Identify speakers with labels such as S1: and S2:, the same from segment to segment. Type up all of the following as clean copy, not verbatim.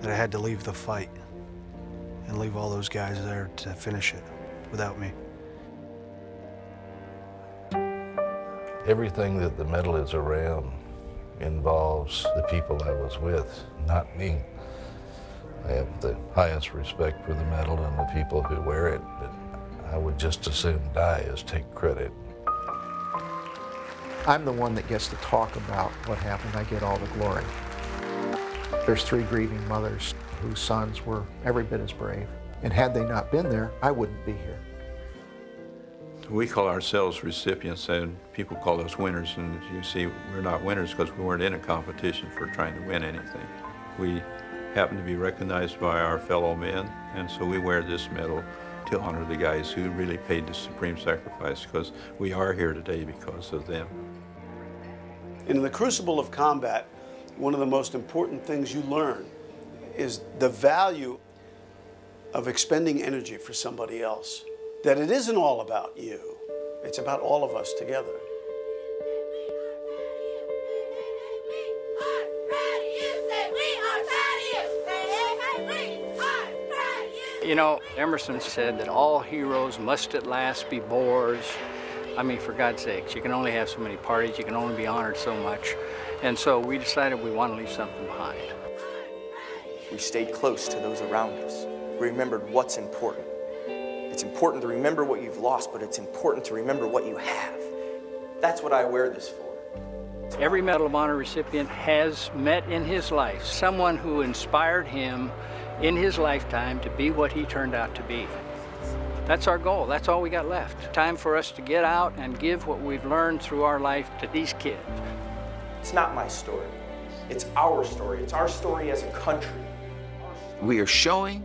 S1: that I had to leave the fight and leave all those guys there to finish it without me.
S2: Everything that the medal is around involves the people I was with, not me. I have the highest respect for the medal and the people who wear it, but I would just as soon die as take credit.
S3: I'm the one that gets to talk about what happened. I get all the glory. There's 3 grieving mothers whose sons were every bit as brave. And had they not been there, I wouldn't be here.
S4: We call ourselves recipients, and people call us winners. And you see, we're not winners because we weren't in a competition for trying to win anything. We happen to be recognized by our fellow men, and so we wear this medal to honor the guys who really paid the supreme sacrifice, because we are here today because of them.
S5: In the crucible of combat, one of the most important things you learn is the value of expending energy for somebody else. That it isn't all about you, it's about all of us together.
S6: You know, Emerson said that all heroes must at last be bores. I mean, for God's sakes, you can only have so many parties, you can only be honored so much. And so we decided we want to leave something behind.
S7: We stayed close to those around us. We remembered what's important. It's important to remember what you've lost, but it's important to remember what you have. That's what I wear this for.
S6: Every Medal of Honor recipient has met in his life someone who inspired him in his lifetime to be what he turned out to be. That's our goal. That's all we got left. Time for us to get out and give what we've learned through our life to these kids.
S7: It's not my story. It's our story. It's our story as a country.
S8: We are showing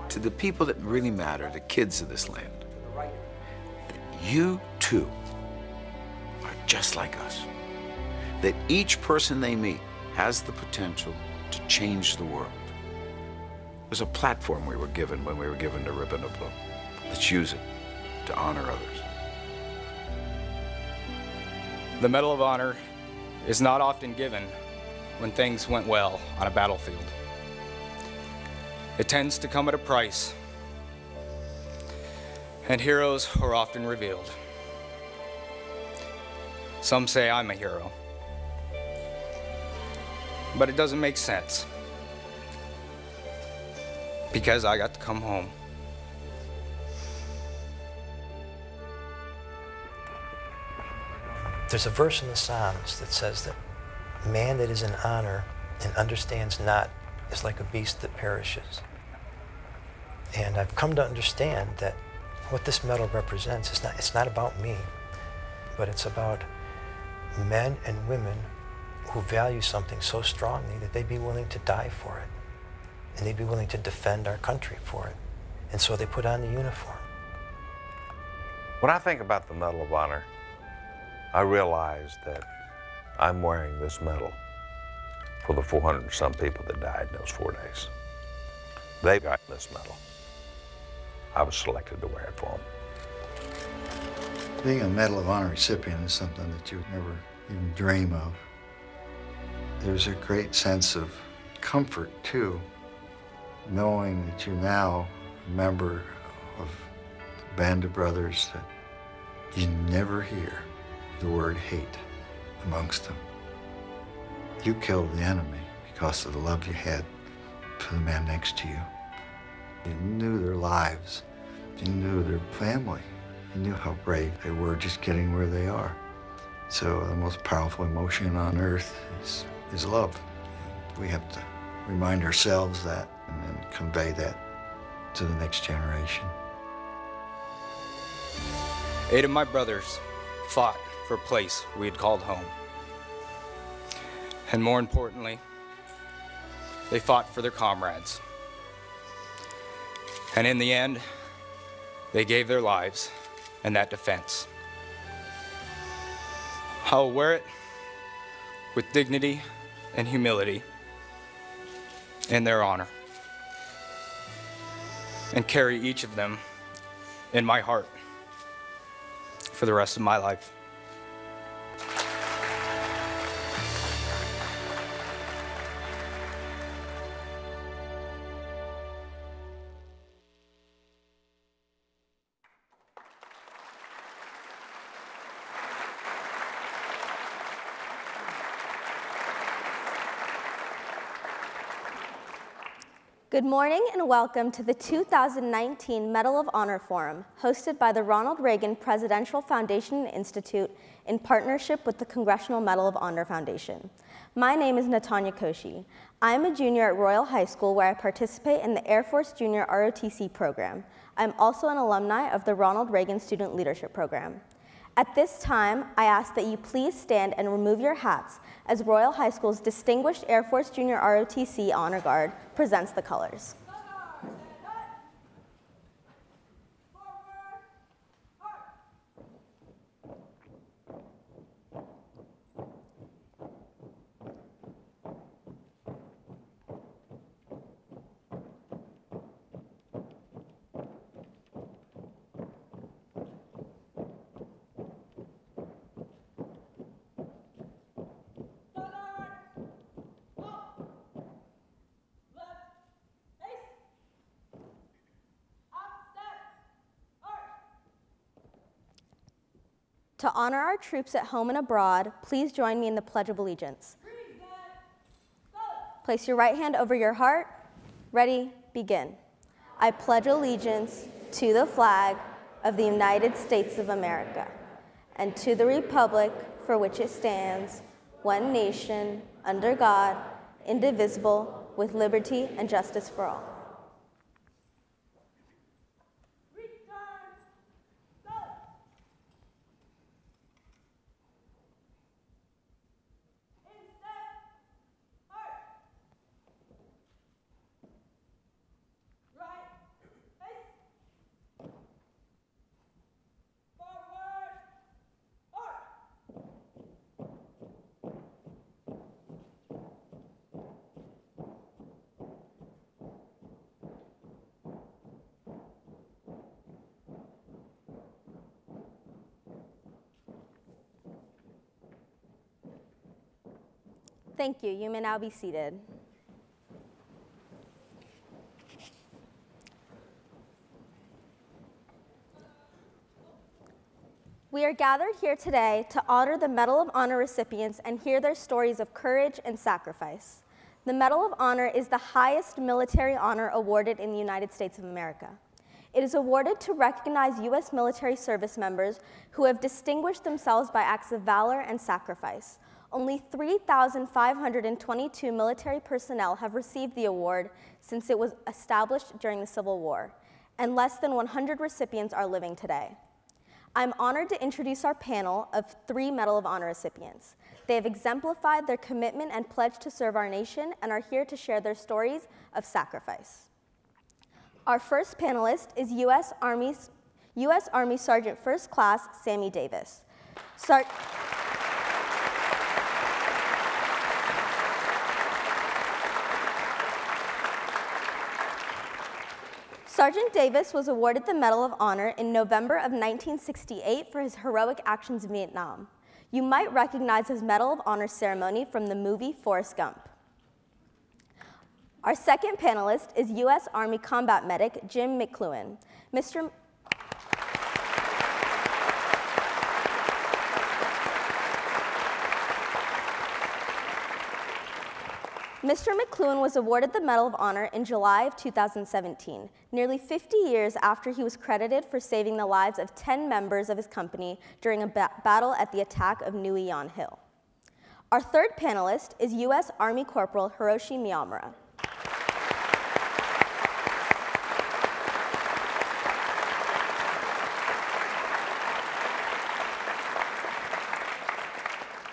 S8: to the people that really matter, the kids of this land, that you too are just like us. That each person they meet has the potential to change the world. There's a platform we were given when we were given the ribbon of blue. Let's use it to honor others.
S9: The Medal of Honor is not often given when things went well on a battlefield. It tends to come at a price, and heroes are often revealed. Some say I'm a hero, but it doesn't make sense because I got to come home.
S10: There's a verse in the Psalms that says that man that is in honor and understands not is like a beast that perishes. And I've come to understand that what this medal represents is it's not about me, but it's about men and women who value something so strongly that they'd be willing to die for it. And they'd be willing to defend our country for it. And so they put on the uniform.
S11: When I think about the Medal of Honor, I realize that I'm wearing this medal for the 400 and some people that died in those 4 days. They got this medal. I was selected to wear it for them.
S12: Being a Medal of Honor recipient is something that you would never even dream of. There's a great sense of comfort, too, knowing that you're now a member of a band of brothers that you never hear the word hate amongst them. You killed the enemy because of the love you had for the man next to you. You knew their lives. You knew their family. You knew how brave they were just getting where they are. So the most powerful emotion on earth is love. We have to remind ourselves that and then convey that to the next generation.
S9: 8 of my brothers fought for a place we had called home. And more importantly, they fought for their comrades. And in the end, they gave their lives in that defense. I will wear it with dignity and humility in their honor, and carry each of them in my heart for the rest of my life.
S13: Good morning and welcome to the 2019 Medal of Honor Forum, hosted by the Ronald Reagan Presidential Foundation and Institute in partnership with the Congressional Medal of Honor Foundation. My name is Natanya Koshi. I'm a junior at Royal High School where I participate in the Air Force Junior ROTC program. I'm also an alumni of the Ronald Reagan Student Leadership Program. At this time, I ask that you please stand and remove your hats as Royal High School's Distinguished Air Force Junior ROTC Honor Guard presents the colors. To honor our troops at home and abroad, please join me in the Pledge of Allegiance. Place your right hand over your heart. Ready, begin. I pledge allegiance to the flag of the United States of America and to the republic for which it stands, one nation, under God, indivisible, with liberty and justice for all. Thank you. You may now be seated. We are gathered here today to honor the Medal of Honor recipients and hear their stories of courage and sacrifice. The Medal of Honor is the highest military honor awarded in the United States of America. It is awarded to recognize U.S. military service members who have distinguished themselves by acts of valor and sacrifice. Only 3,522 military personnel have received the award since it was established during the Civil War, and less than 100 recipients are living today. I'm honored to introduce our panel of 3 Medal of Honor recipients. They have exemplified their commitment and pledge to serve our nation and are here to share their stories of sacrifice. Our first panelist is U.S. Army Sergeant First Class Sammy Davis. Sergeant Davis was awarded the Medal of Honor in November of 1968 for his heroic actions in Vietnam. You might recognize his Medal of Honor ceremony from the movie Forrest Gump. Our second panelist is U.S. Army Combat Medic Jim McCluen. Mr. McCluen was awarded the Medal of Honor in July of 2017, nearly 50 years after he was credited for saving the lives of 10 members of his company during a battle at the attack of Nui Yon Hill. Our third panelist is U.S. Army Corporal Hiroshi Miyamura.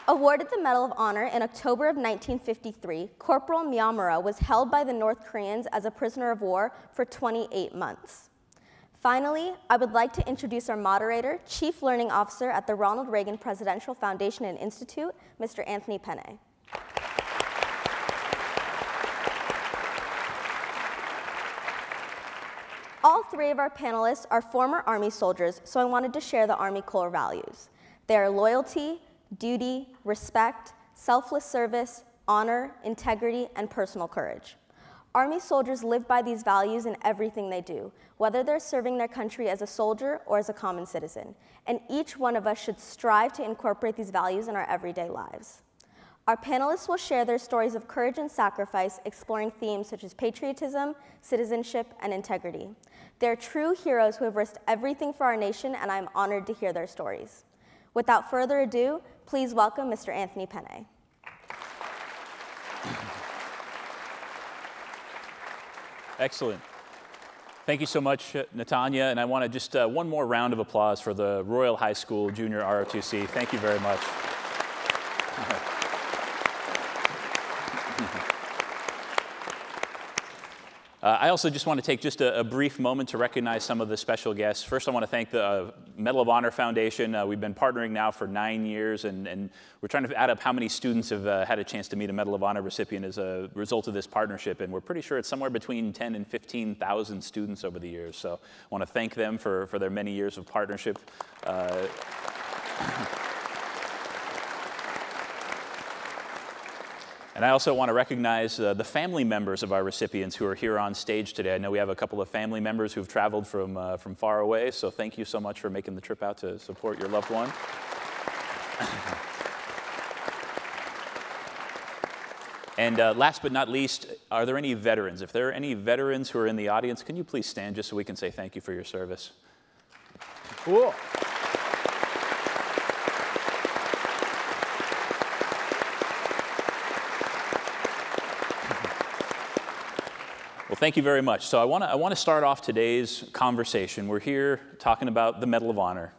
S13: Awarded the Medal of Honor in October of 1953, Corporal Miyamura was held by the North Koreans as a prisoner of war for 28 months. Finally, I would like to introduce our moderator, Chief Learning Officer at the Ronald Reagan Presidential Foundation and Institute, Mr. Anthony Penne. All 3 of our panelists are former Army soldiers, so I wanted to share the Army core values. They are loyalty, duty, respect, selfless service, honor, integrity, and personal courage. Army soldiers live by these values in everything they do, whether they're serving their country as a soldier or as a common citizen, and each one of us should strive to incorporate these values in our everyday lives. Our panelists will share their stories of courage and sacrifice, exploring themes such as patriotism, citizenship, and integrity. They're true heroes who have risked everything for our nation, and I'm honored to hear their stories. Without further ado, please welcome Mr. Anthony Penne.
S14: Excellent. Thank you so much, Natanya, and I want to just one more round of applause for the Royal High School Junior ROTC. Thank you very much. I also just want to take just a brief moment to recognize some of the special guests. First, I want to thank the Medal of Honor Foundation. We've been partnering now for 9 years, and we're trying to add up how many students have had a chance to meet a Medal of Honor recipient as a result of this partnership, and we're pretty sure it's somewhere between 10 and 15,000 students over the years. So I want to thank them for their many years of partnership. And I also want to recognize the family members of our recipients who are here on stage today. I know we have a couple of family members who've traveled from far away, so thank you so much for making the trip out to support your loved one. And last but not least, are there any veterans? If there are any veterans who are in the audience, can you please stand just so we can say thank you for your service? Cool. Well, thank you very much. So I want to start off today's conversation. We're here talking about the Medal of Honor.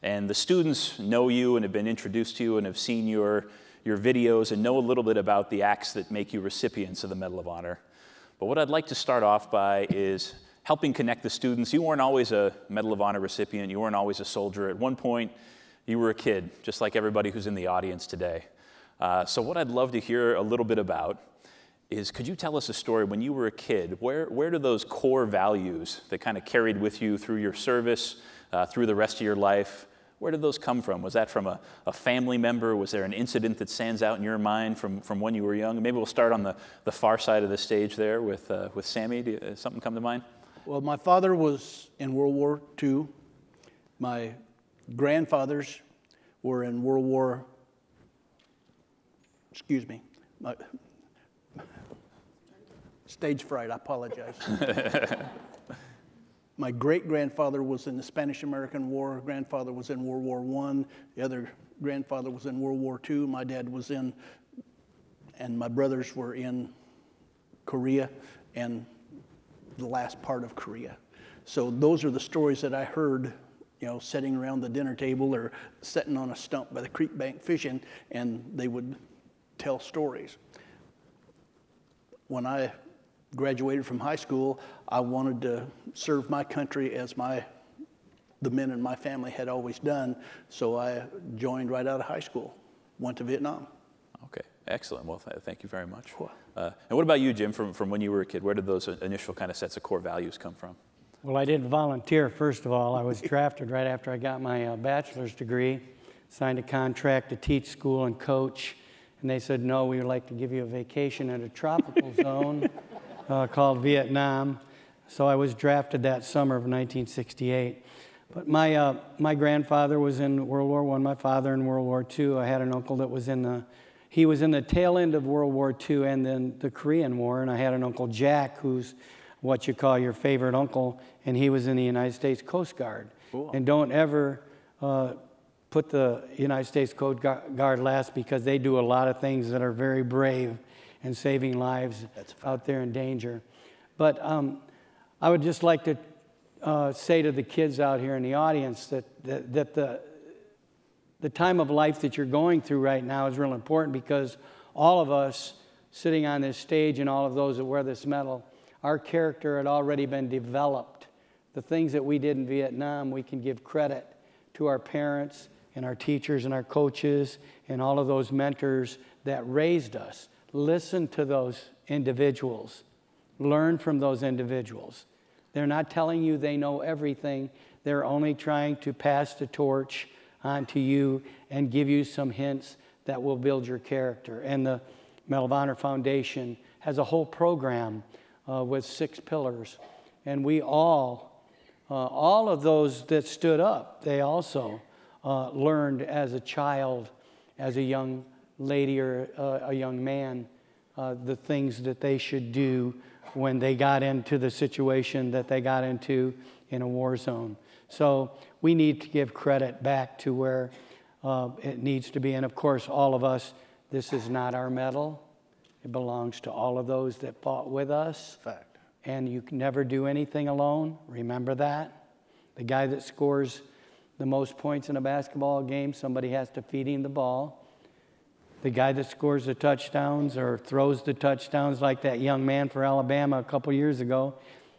S14: And the students know you and have been introduced to you and have seen your videos and know a little bit about the acts that make you recipients of the Medal of Honor. But what I'd like to start off by is helping connect the students. You weren't always a Medal of Honor recipient. You weren't always a soldier. At one point, you were a kid, just like everybody who's in the audience today. So what I'd love to hear a little bit about is, could you tell us a story when you were a kid? Where do those core values that kind of carried with you through your service, through the rest of your life, where did those come from? Was that from a family member? Was there an incident that stands out in your mind from when you were young? Maybe we'll start on the far side of the stage there with Sammy. Does something come to mind?
S15: Well, my father was in World War II. My grandfathers were in World War, excuse me, stage fright, I apologize. My great-grandfather was in the Spanish-American War. Grandfather was in World War I. The other grandfather was in World War II. My dad was in, and my brothers were in Korea and the last part of Korea. So those are the stories that I heard, you know, sitting around the dinner table or sitting on a stump by the creek bank fishing, and they would tell stories. When I graduated from high school, I wanted to serve my country as the men in my family had always done, so I joined right out of high school, went to Vietnam.
S14: Okay, excellent. Well, thank you very much. Cool. And what about you, Jim, from when you were a kid? Where did those initial kind of sets of core values come from?
S16: Well, I didn't volunteer, first of all. I was drafted right after I got my bachelor's degree, signed a contract to teach school and coach, and they said, no, we would like to give you a vacation in a tropical zone called Vietnam. So I was drafted that summer of 1968. But my grandfather was in World War I, my father in World War II. I had an uncle that was he was in the tail end of World War II and then the Korean War, and I had an Uncle Jack, who's what you call your favorite uncle, and he was in the United States Coast Guard. Cool. And don't ever put the United States Coast Guard last, because they do a lot of things that are very brave and saving lives out there in danger. But I would just like to say to the kids out here in the audience that the time of life that you're going through right now is real important, because all of us sitting on this stage and all of those that wear this medal, our character had already been developed. The things that we did in Vietnam, we can give credit to our parents and our teachers and our coaches and all of those mentors that raised us. Listen to those individuals. Learn from those individuals. They're not telling you they know everything. They're only trying to pass the torch on to you and give you some hints that will build your character. And the Medal of Honor Foundation has a whole program with 6 pillars. And we all of those that stood up, they also learned as a child, as a young lady or a young man the things that they should do when they got into the situation that they got into in a war zone. So we need to give credit back to where it needs to be. And of course, all of us, this is not our medal. It belongs to all of those that fought with us.
S15: Fact.
S16: And you can never do anything alone. Remember that. The guy that scores the most points in a basketball game, somebody has to feed him the ball. The guy that scores the touchdowns or throws the touchdowns, like that young man for Alabama a couple years ago,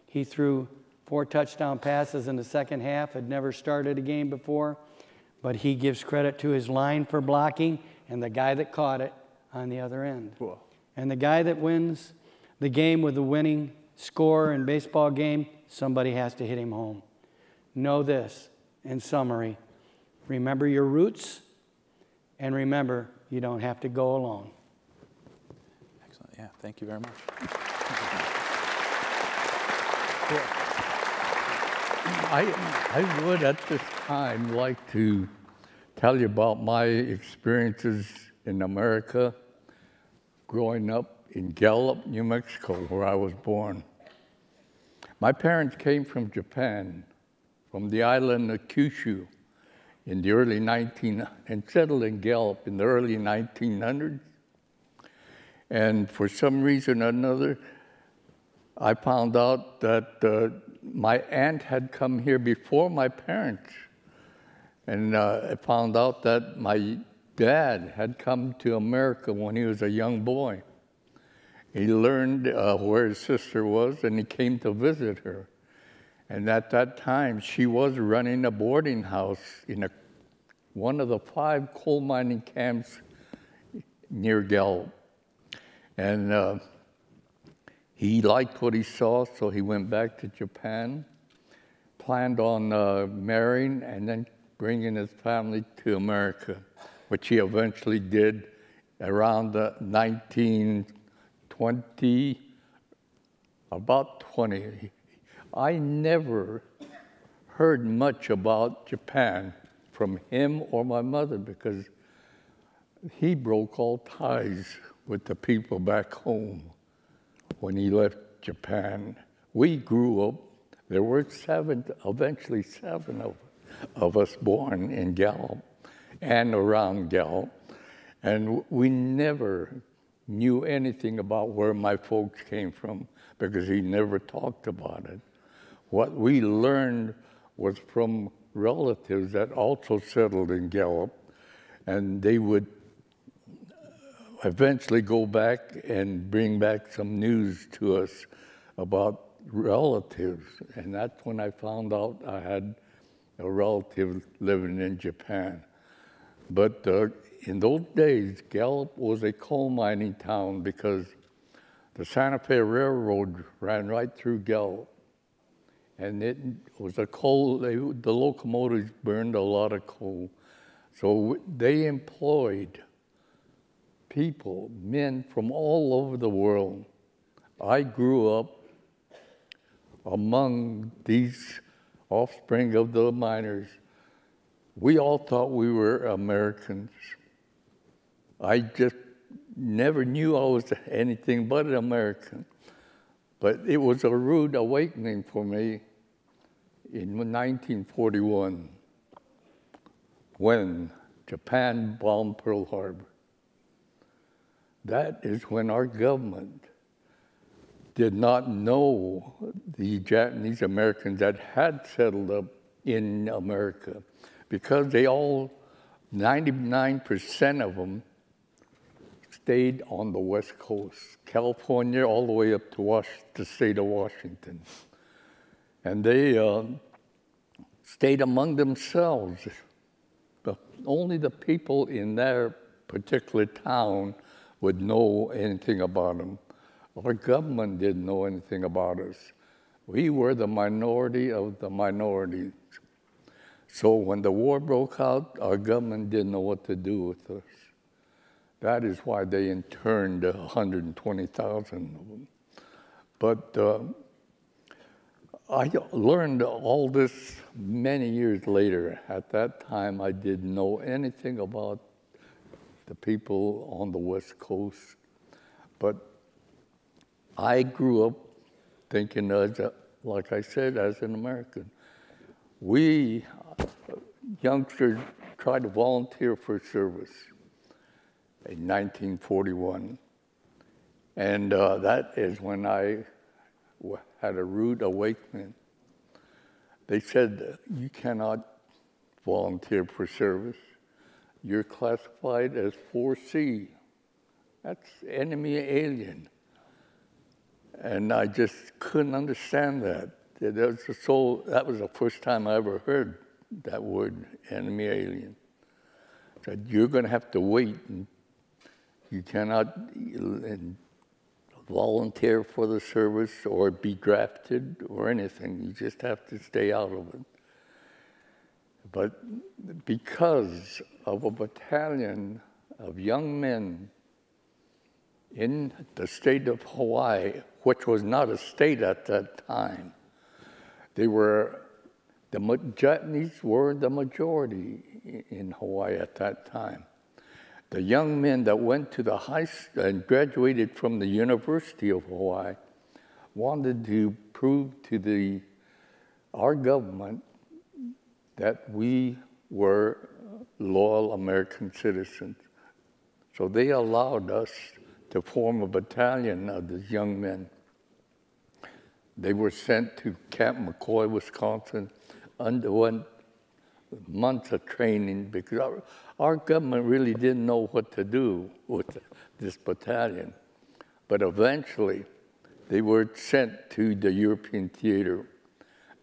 S16: he threw 4 touchdown passes in the second half, had never started a game before, but he gives credit to his line for blocking and the guy that caught it on the other end.
S15: Cool.
S16: And the guy that wins the game with the winning score in baseball game, somebody has to hit him home. Know this, in summary, remember your roots, and remember you don't have to go alone.
S14: Excellent. Yeah, thank you very much.
S17: I would at this time like to tell you about my experiences in America growing up in Gallup, New Mexico, where I was born. My parents came from Japan, from the island of Kyushu in the early and settled in Gallup in the early 1900s. And for some reason or another, I found out that my aunt had come here before my parents. And I found out that my dad had come to America when he was a young boy. He learned where his sister was, and he came to visit her. And at that time, she was running a boarding house in one of the 5 coal mining camps near Gallup. And he liked what he saw, so he went back to Japan, planned on marrying and then bringing his family to America, which he eventually did around 1920, about 20. I never heard much about Japan from him or my mother because he broke all ties with the people back home when he left Japan. We grew up, there were eventually seven of us born in Gallup and around Gallup, and we never knew anything about where my folks came from because he never talked about it. What we learned was from relatives that also settled in Gallup, and they would eventually go back and bring back some news to us about relatives. And that's when I found out I had a relative living in Japan. But in those days, Gallup was a coal mining town because the Santa Fe Railroad ran right through Gallup. And it was the locomotives burned a lot of coal. So they employed people, men from all over the world. I grew up among these offspring of the miners. We all thought we were Americans. I just never knew I was anything but an American. But it was a rude awakening for me in 1941 when Japan bombed Pearl Harbor. That is when our government did not know the Japanese Americans that had settled up in America because they all, 99% of them, stayed on the West Coast, California, all the way up to the state of Washington. And they stayed among themselves. But only the people in their particular town would know anything about them. Our government didn't know anything about us. We were the minority of the minorities. So when the war broke out, our government didn't know what to do with us. That is why they interned 120,000 of them. But I learned all this many years later. At that time, I didn't know anything about the people on the West Coast. But I grew up thinking, like I said, as an American. We youngsters tried to volunteer for service in 1941. And that is when I had a rude awakening. They said, you cannot volunteer for service. You're classified as 4C. That's enemy alien. And I just couldn't understand that. That was the first time I ever heard that word, enemy alien. Said, you're going to have to wait. And you cannot volunteer for the service or be drafted or anything. You just have to stay out of it. But because of a battalion of young men in the state of Hawaii, which was not a state at that time, the Japanese were the majority in Hawaii at that time. The young men that went to the high school and graduated from the University of Hawaii wanted to prove to our government that we were loyal American citizens. So they allowed us to form a battalion of these young men. They were sent to Camp McCoy, Wisconsin, underwent months of training because our government really didn't know what to do with this battalion. But eventually, they were sent to the European theater,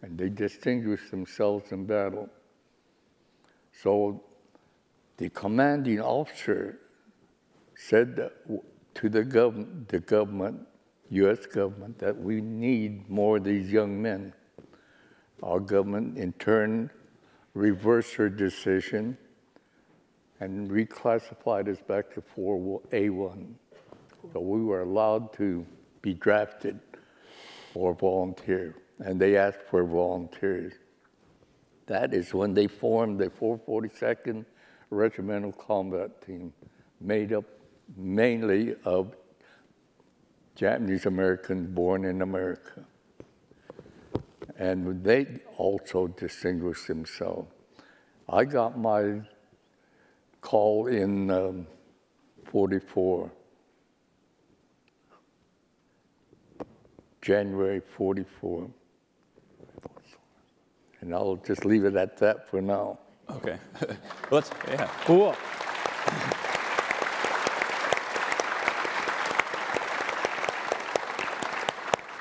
S17: and they distinguished themselves in battle. So the commanding officer said to the government, U.S. government, that we need more of these young men. Our government, in turn, reversed her decision and reclassified us back to 4A1. So we were allowed to be drafted or volunteer, and they asked for volunteers. That is when they formed the 442nd Regimental Combat Team, made up mainly of Japanese Americans born in America. And they also distinguished themselves. I got my call in 44, January 44. And I'll just leave it at that for now.
S14: Okay. Let's, yeah.
S15: Cool.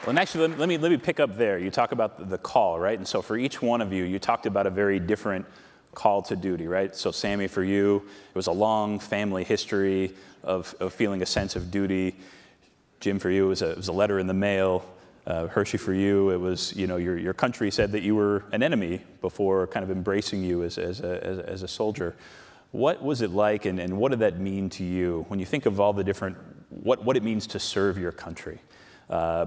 S14: Well, and actually, let me pick up there. You talk about the call, right? And so for each one of you, you talked about a very different call to duty, right? So Sammy, for you, it was a long family history of feeling a sense of duty. Jim, for you, it was a letter in the mail. Hershey, for you, it was, you know, your country said that you were an enemy before kind of embracing you as a soldier. What was it like, and what did that mean to you when you think of all the different, what it means to serve your country?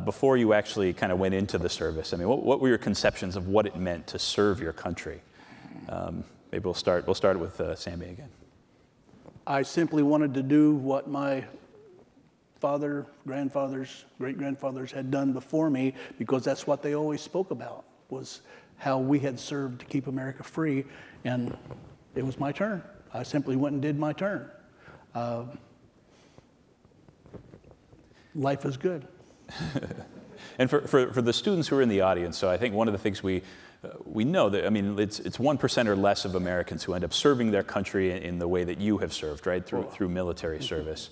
S14: Before you actually kind of went into the service, I mean, what were your conceptions of what it meant to serve your country? Maybe we'll start with Sammy again.
S15: I simply wanted to do what my father, grandfathers, great-grandfathers had done before me, because that's what they always spoke about, was how we had served to keep America free, and it was my turn. I simply went and did my turn. Life is good.
S14: And for the students who are in the audience, so I think one of the things we know that, I mean, it's 1% or less of Americans who end up serving their country in the way that you have served, right, through military service.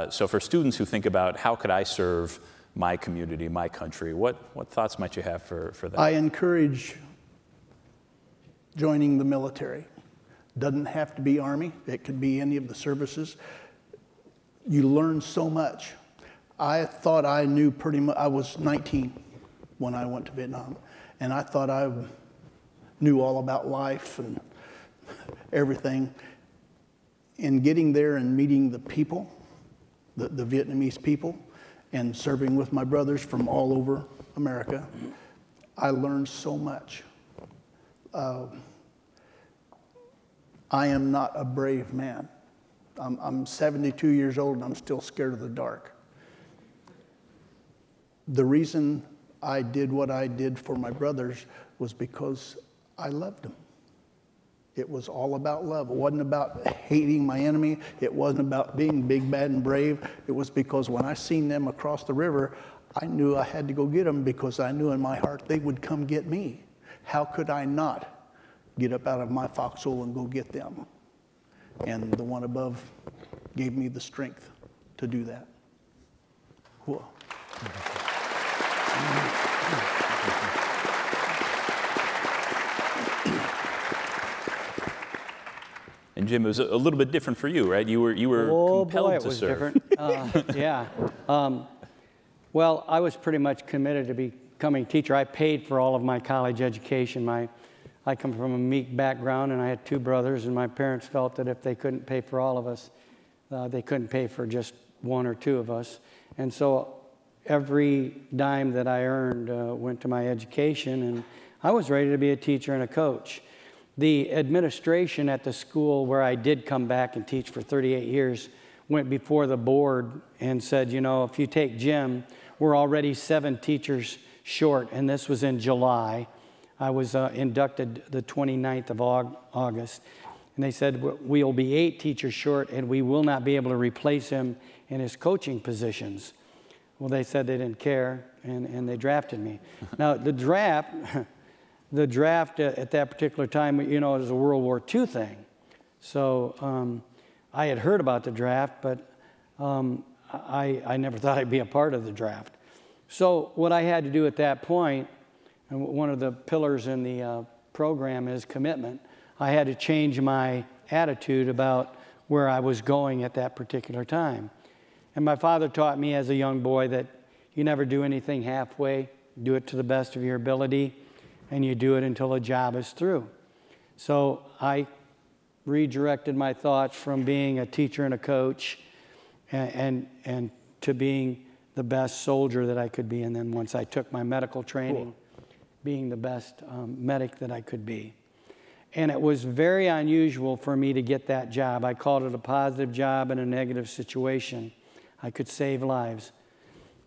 S14: So for students who think about how could I serve my community, my country, what thoughts might you have for that?
S15: I encourage joining the military. Doesn't have to be Army. It could be any of the services. You learn so much. I thought I knew pretty much. I was 19 when I went to Vietnam, and I thought I knew all about life and everything. In getting there and meeting the people, the Vietnamese people, and serving with my brothers from all over America, I learned so much. I am not a brave man. I'm 72 years old and I'm still scared of the dark. The reason I did what I did for my brothers was because I loved them. It was all about love. It wasn't about hating my enemy. It wasn't about being big, bad, and brave. It was because when I seen them across the river, I knew I had to go get them because I knew in my heart they would come get me. How could I not get up out of my foxhole and go get them? And the one above gave me the strength to do that. Cool.
S14: And Jim, it was a little bit different for you, right? You were compelled to serve.
S16: Different. Yeah. Well, I was pretty much committed to becoming a teacher. I paid for all of my college education. I come from a meek background, and I had 2 brothers, and my parents felt that if they couldn't pay for all of us, they couldn't pay for just 1 or 2 of us. And so every dime that I earned went to my education, and I was ready to be a teacher and a coach. The administration at the school where I did come back and teach for 38 years went before the board and said, you know, if you take Jim, we're already 7 teachers short, and this was in July. I was inducted the 29th of August, and they said, we'll be 8 teachers short, and we will not be able to replace him in his coaching positions. Well, they said they didn't care, and they drafted me. Now, the draft at that particular time, you know, it was a World War II thing. So I had heard about the draft, but I never thought I'd be a part of the draft. So what I had to do at that point, and one of the pillars in the program is commitment, I had to change my attitude about where I was going at that particular time. And my father taught me as a young boy that you never do anything halfway, do it to the best of your ability, and you do it until a job is through. So I redirected my thoughts from being a teacher and a coach and to being the best soldier that I could be. And then once I took my medical training, being the best medic that I could be. And it was very unusual for me to get that job. I called it a positive job in a negative situation. I could save lives.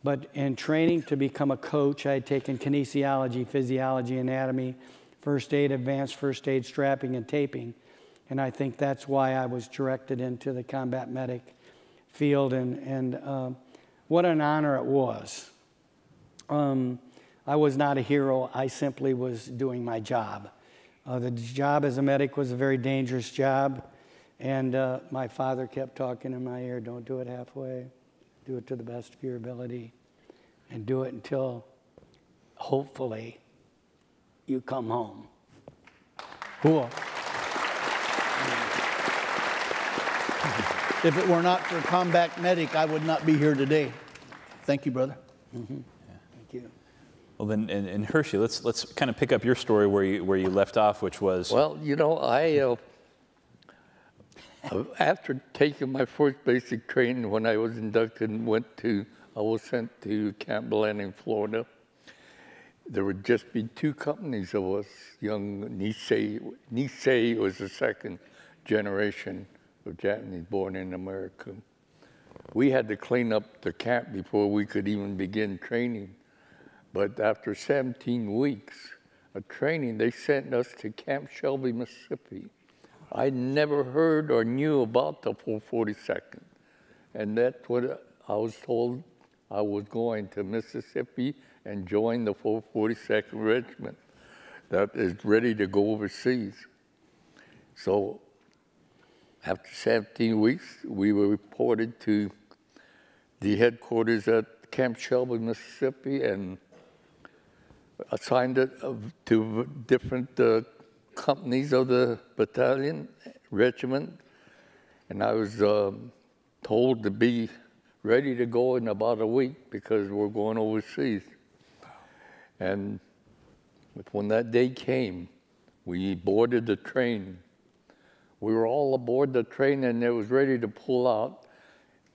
S16: But in training to become a coach, I had taken kinesiology, physiology, anatomy, first aid, advanced first aid, strapping, and taping. And I think that's why I was directed into the combat medic field. And what an honor it was. I was not a hero. I simply was doing my job. The job as a medic was a very dangerous job. And my father kept talking in my ear, don't do it halfway. Do it to the best of your ability, and do it until, hopefully, you come home.
S15: Cool. If it were not for combat medic, I would not be here today. Thank you, brother.
S16: Mm-hmm. Yeah. Thank you.
S14: Well, then, and Hershey, let's kind of pick up your story where you left off, which was.
S17: Well, you know, after taking my first basic training, when I was inducted and I was sent to Camp Belen in Florida. There would just be 2 companies of us, young Nisei was the second generation of Japanese born in America. We had to clean up the camp before we could even begin training. But after 17 weeks of training, they sent us to Camp Shelby, Mississippi. I never heard or knew about the 442nd. And that's what I was told. I was going to Mississippi and join the 442nd Regiment that is ready to go overseas. So after 17 weeks, we were reported to the headquarters at Camp Shelby, Mississippi, and assigned it to different companies of the battalion, regiment, and I was told to be ready to go in about a week because we're going overseas. And when that day came, we boarded the train. We were all aboard the train and it was ready to pull out,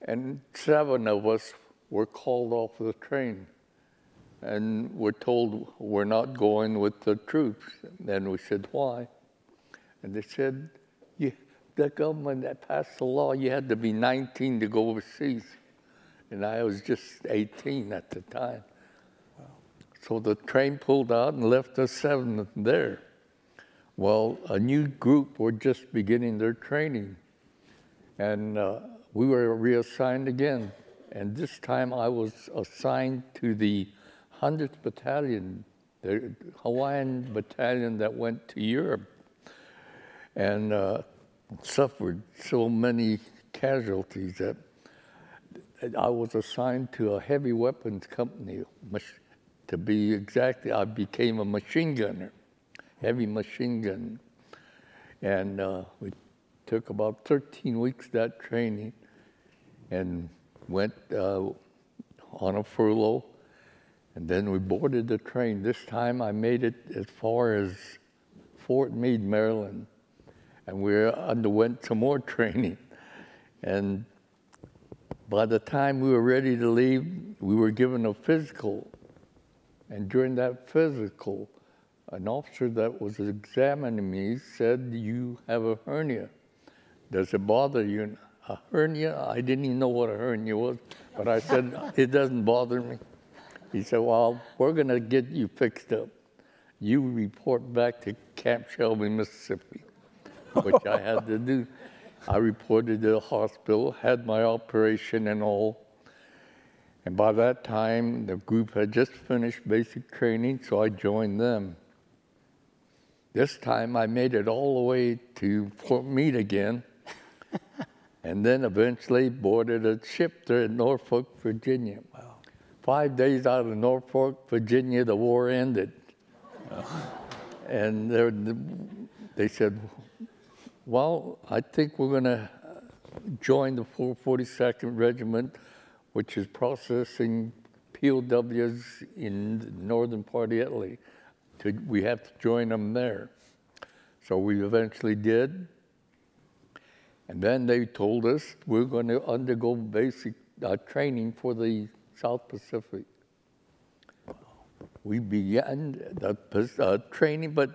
S17: and 7 of us were called off the train. And we're told we're not going with the troops. And we said, why? And they said, the government that passed the law, you had to be 19 to go overseas. And I was just 18 at the time. Wow. So the train pulled out and left us 7 there. Well, a new group were just beginning their training. And we were reassigned again. And this time I was assigned to the 100th Battalion, the Hawaiian battalion that went to Europe and suffered so many casualties that I was assigned to a heavy weapons company. To be exact, I became a machine gunner, heavy machine gun. And we took about 13 weeks that training and went on a furlough. And then we boarded the train. This time I made it as far as Fort Meade, Maryland. And we underwent some more training. And by the time we were ready to leave, we were given a physical. And during that physical, an officer that was examining me said, "You have a hernia. Does it bother you?" A hernia? I didn't even know what a hernia was, but I said, "It doesn't bother me." He said, "Well, we're going to get you fixed up. You report back to Camp Shelby, Mississippi," which I had to do. I reported to the hospital, had my operation and all. And by that time, the group had just finished basic training, so I joined them. This time, I made it all the way to Fort Meade again, and then eventually boarded a ship there in Norfolk, Virginia. Wow. 5 days out of Norfolk, Virginia, the war ended. And they said, "Well, I think we're going to join the 442nd Regiment, which is processing POWs in the northern part of Italy. We have to join them there." So we eventually did. And then they told us we're going to undergo basic training for the South Pacific. We began the training, but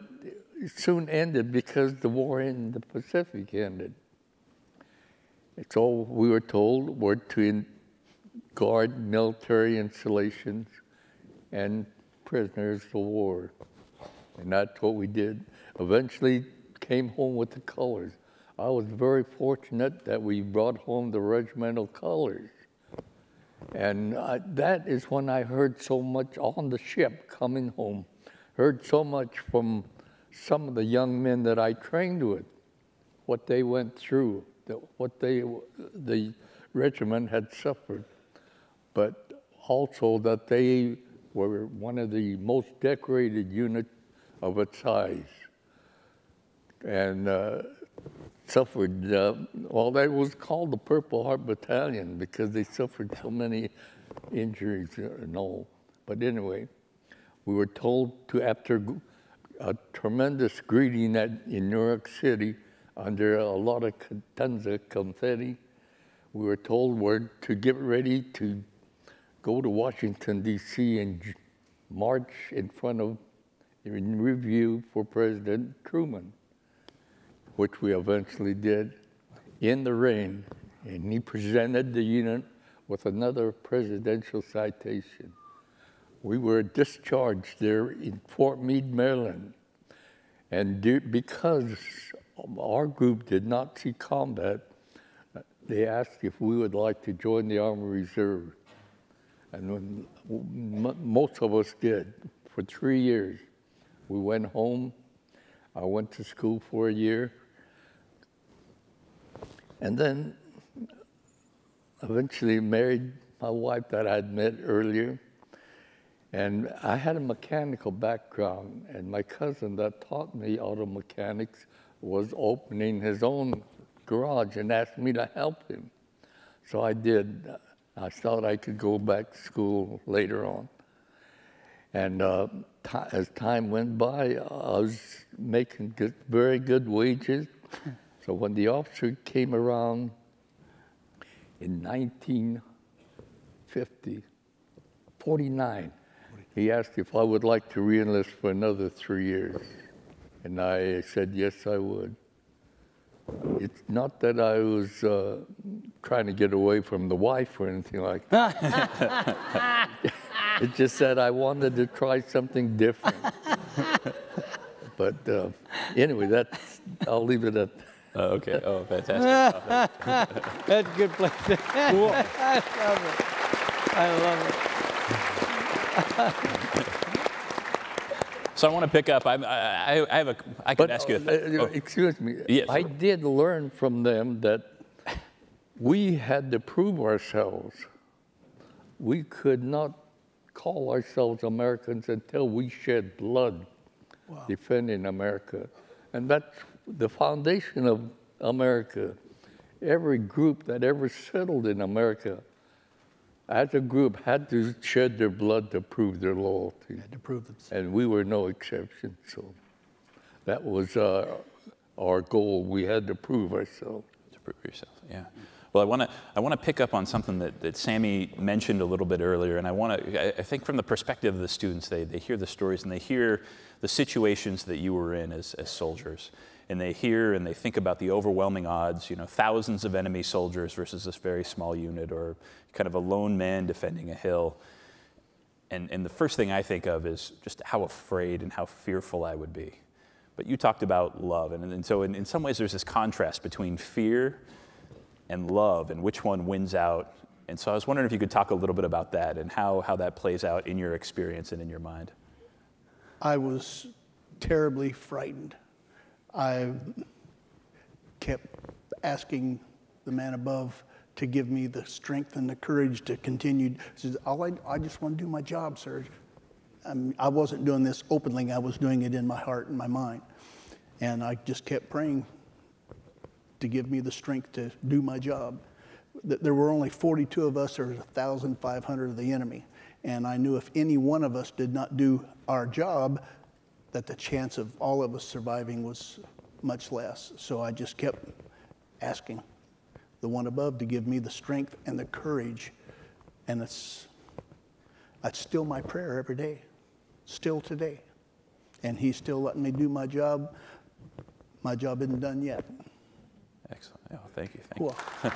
S17: it soon ended because the war in the Pacific ended. So we were told we're to guard military installations and prisoners of war. And that's what we did. Eventually came home with the colors. I was very fortunate that we brought home the regimental colors. And that is when I heard so much on the ship coming home. Heard so much from some of the young men that I trained with, what they went through, what the regiment had suffered, but also that they were one of the most decorated units of its size. And suffered, well, that was called the Purple Heart Battalion because they suffered so many injuries and all. But anyway, we were told to, after a tremendous greeting in New York City under a lot of tons of confetti, we were told we're to get ready to go to Washington, D.C. and march in review for President Truman, which we eventually did in the rain. And he presented the unit with another presidential citation. We were discharged there in Fort Meade, Maryland. And because our group did not see combat, they asked if we would like to join the Army Reserve. And most of us did, for 3 years. We went home. I went to school for a year. And then eventually married my wife that I'd met earlier. And I had a mechanical background, and my cousin that taught me auto mechanics was opening his own garage and asked me to help him. So I did. I thought I could go back to school later on. And as time went by, I was making very good wages. So when the officer came around in 1949, he asked if I would like to re-enlist for another 3 years. And I said, yes, I would. It's not that I was trying to get away from the wife or anything like that. It's just that I wanted to try something different. But anyway, I'll leave it at that.
S14: Okay. Oh, fantastic.
S16: That's a good place. Cool. I love it. I love it.
S14: So I want to pick up. I could ask you.
S17: Excuse me.
S14: Yes.
S17: I did learn from them that we had to prove ourselves. We could not call ourselves Americans until we shed blood defending America. And that's the foundation of America. Every group that ever settled in America, as a group, had to shed their blood to prove their loyalty.
S15: Had to prove themselves.
S17: And we were no exception. So that was our goal. We had to prove ourselves.
S14: To prove yourself, yeah. Well, I want to pick up on something that Sammy mentioned a little bit earlier, and I think from the perspective of the students, they hear the stories and they hear the situations that you were in as soldiers, and they hear and they think about the overwhelming odds, thousands of enemy soldiers versus this very small unit, or kind of a lone man defending a hill. And the first thing I think of is just how afraid and how fearful I would be. But you talked about love, and so in some ways there's this contrast between fear and love, and which one wins out. And so I was wondering if you could talk a little bit about that and how that plays out in your experience and in your mind.
S15: I was terribly frightened. I kept asking the man above to give me the strength and the courage to continue. Says, I just want to do my job, sir. I wasn't doing this openly. I was doing it in my heart and my mind. And I just kept praying to give me the strength to do my job. There were only 42 of us, there was 1,500 of the enemy. And I knew if any one of us did not do our job, that the chance of all of us surviving was much less. So I just kept asking the one above to give me the strength and the courage. And that's still my prayer every day, still today. And he's still letting me do my job. My job isn't done yet.
S14: Excellent. Oh, thank you. Thank
S15: cool.
S14: you.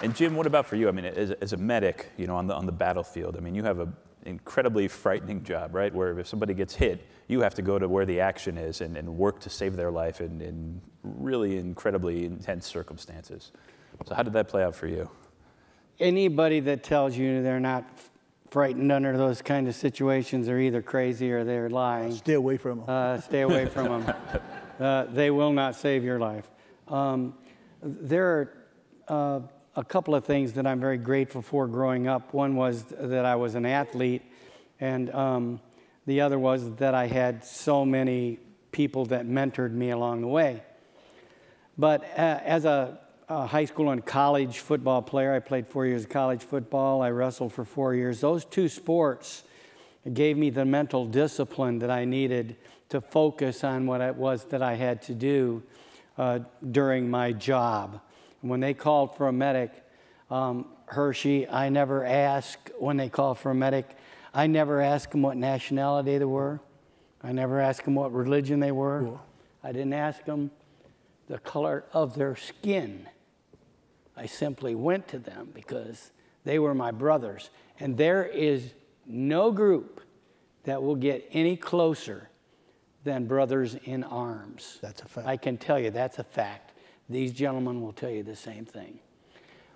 S14: And Jim, what about for you? I mean, as a medic, on the battlefield, I mean, you have an incredibly frightening job, right? Where if somebody gets hit, you have to go to where the action is and work to save their life in really incredibly intense circumstances. So how did that play out for you? Anybody that tells you they're not frightened under those kind of situations are either crazy or they're lying.
S15: Stay away from them.
S14: Stay away from them. They will not save your life. There are a couple of things that I'm very grateful for growing up. One was that I was an athlete, and the other was that I had so many people that mentored me along the way. But as a high school and college football player, I played 4 years of college football. I wrestled for 4 years. Those two sports gave me the mental discipline that I needed to focus on what it was that I had to do during my job. When they called for a medic, Hershey, I never asked, when they called for a medic, I never asked them what nationality they were. I never asked them what religion they were. Cool. I didn't ask them the color of their skin. I simply went to them because they were my brothers. And there is no group that will get any closer than brothers in arms.
S15: That's a fact.
S14: I can tell you that's a fact. These gentlemen will tell you the same thing.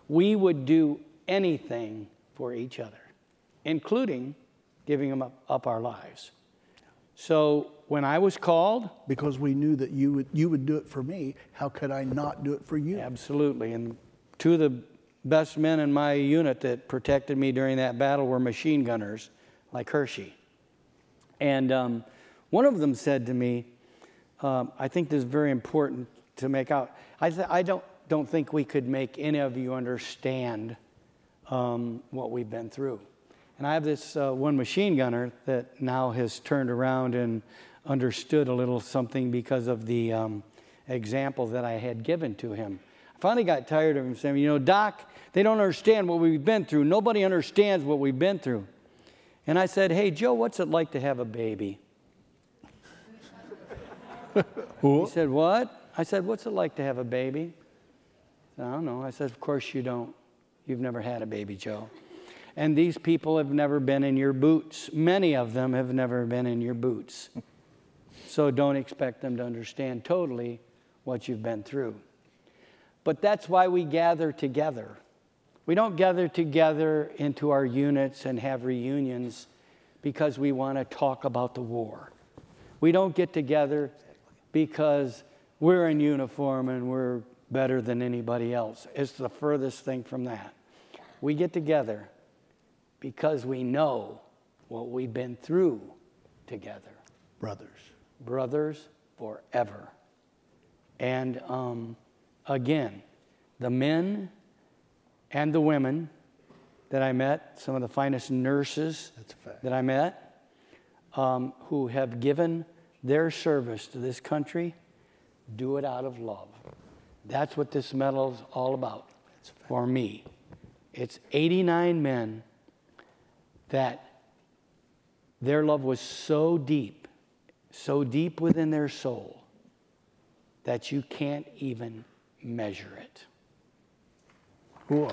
S14: We would do anything for each other, including giving them up our lives. So when I was called,
S15: because we knew that you would do it for me, how could I not do it for you?
S14: Absolutely. And two of the best men in my unit that protected me during that battle were machine gunners like Hershey. And one of them said to me, I think this is very important to make out. I don't think we could make any of you understand what we've been through. And I have this one machine gunner that now has turned around and understood a little something because of the example that I had given to him. I finally got tired of him saying, Doc, they don't understand what we've been through. Nobody understands what we've been through.
S16: And I said, hey, Joe, what's it like to have a baby? He said, what? I said, what's it like to have a baby? I don't know. I said, of course you don't. You've never had a baby, Joe. And these people have never been in your boots. Many of them have never been in your boots. So don't expect them to understand totally what you've been through. But that's why we gather together. We don't gather together into our units and have reunions because we want to talk about the war. We don't get together because we're in uniform and we're better than anybody else. It's the furthest thing from that. We get together because we know what we've been through together.
S15: Brothers.
S16: Brothers forever. And again, the men and the women that I met, some of the finest nurses that I met, who have given their service to this country, do it out of love. That's what this medal is all about for me. It's 89 men that their love was so deep within their soul that you can't even measure it.
S15: Cool.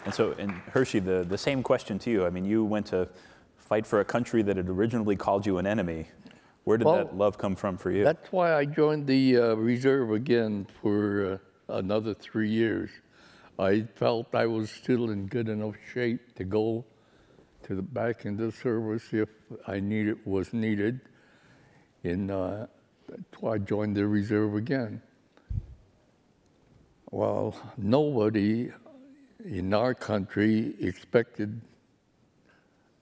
S14: And so, and Hershey, the same question to you. I mean, you went to fight for a country that had originally called you an enemy. Where did that love come from for you?
S17: That's why I joined the reserve again for another 3 years. I felt I was still in good enough shape to go to the back into the service if I was needed. And that's why I joined the reserve again. Well, nobody in our country expected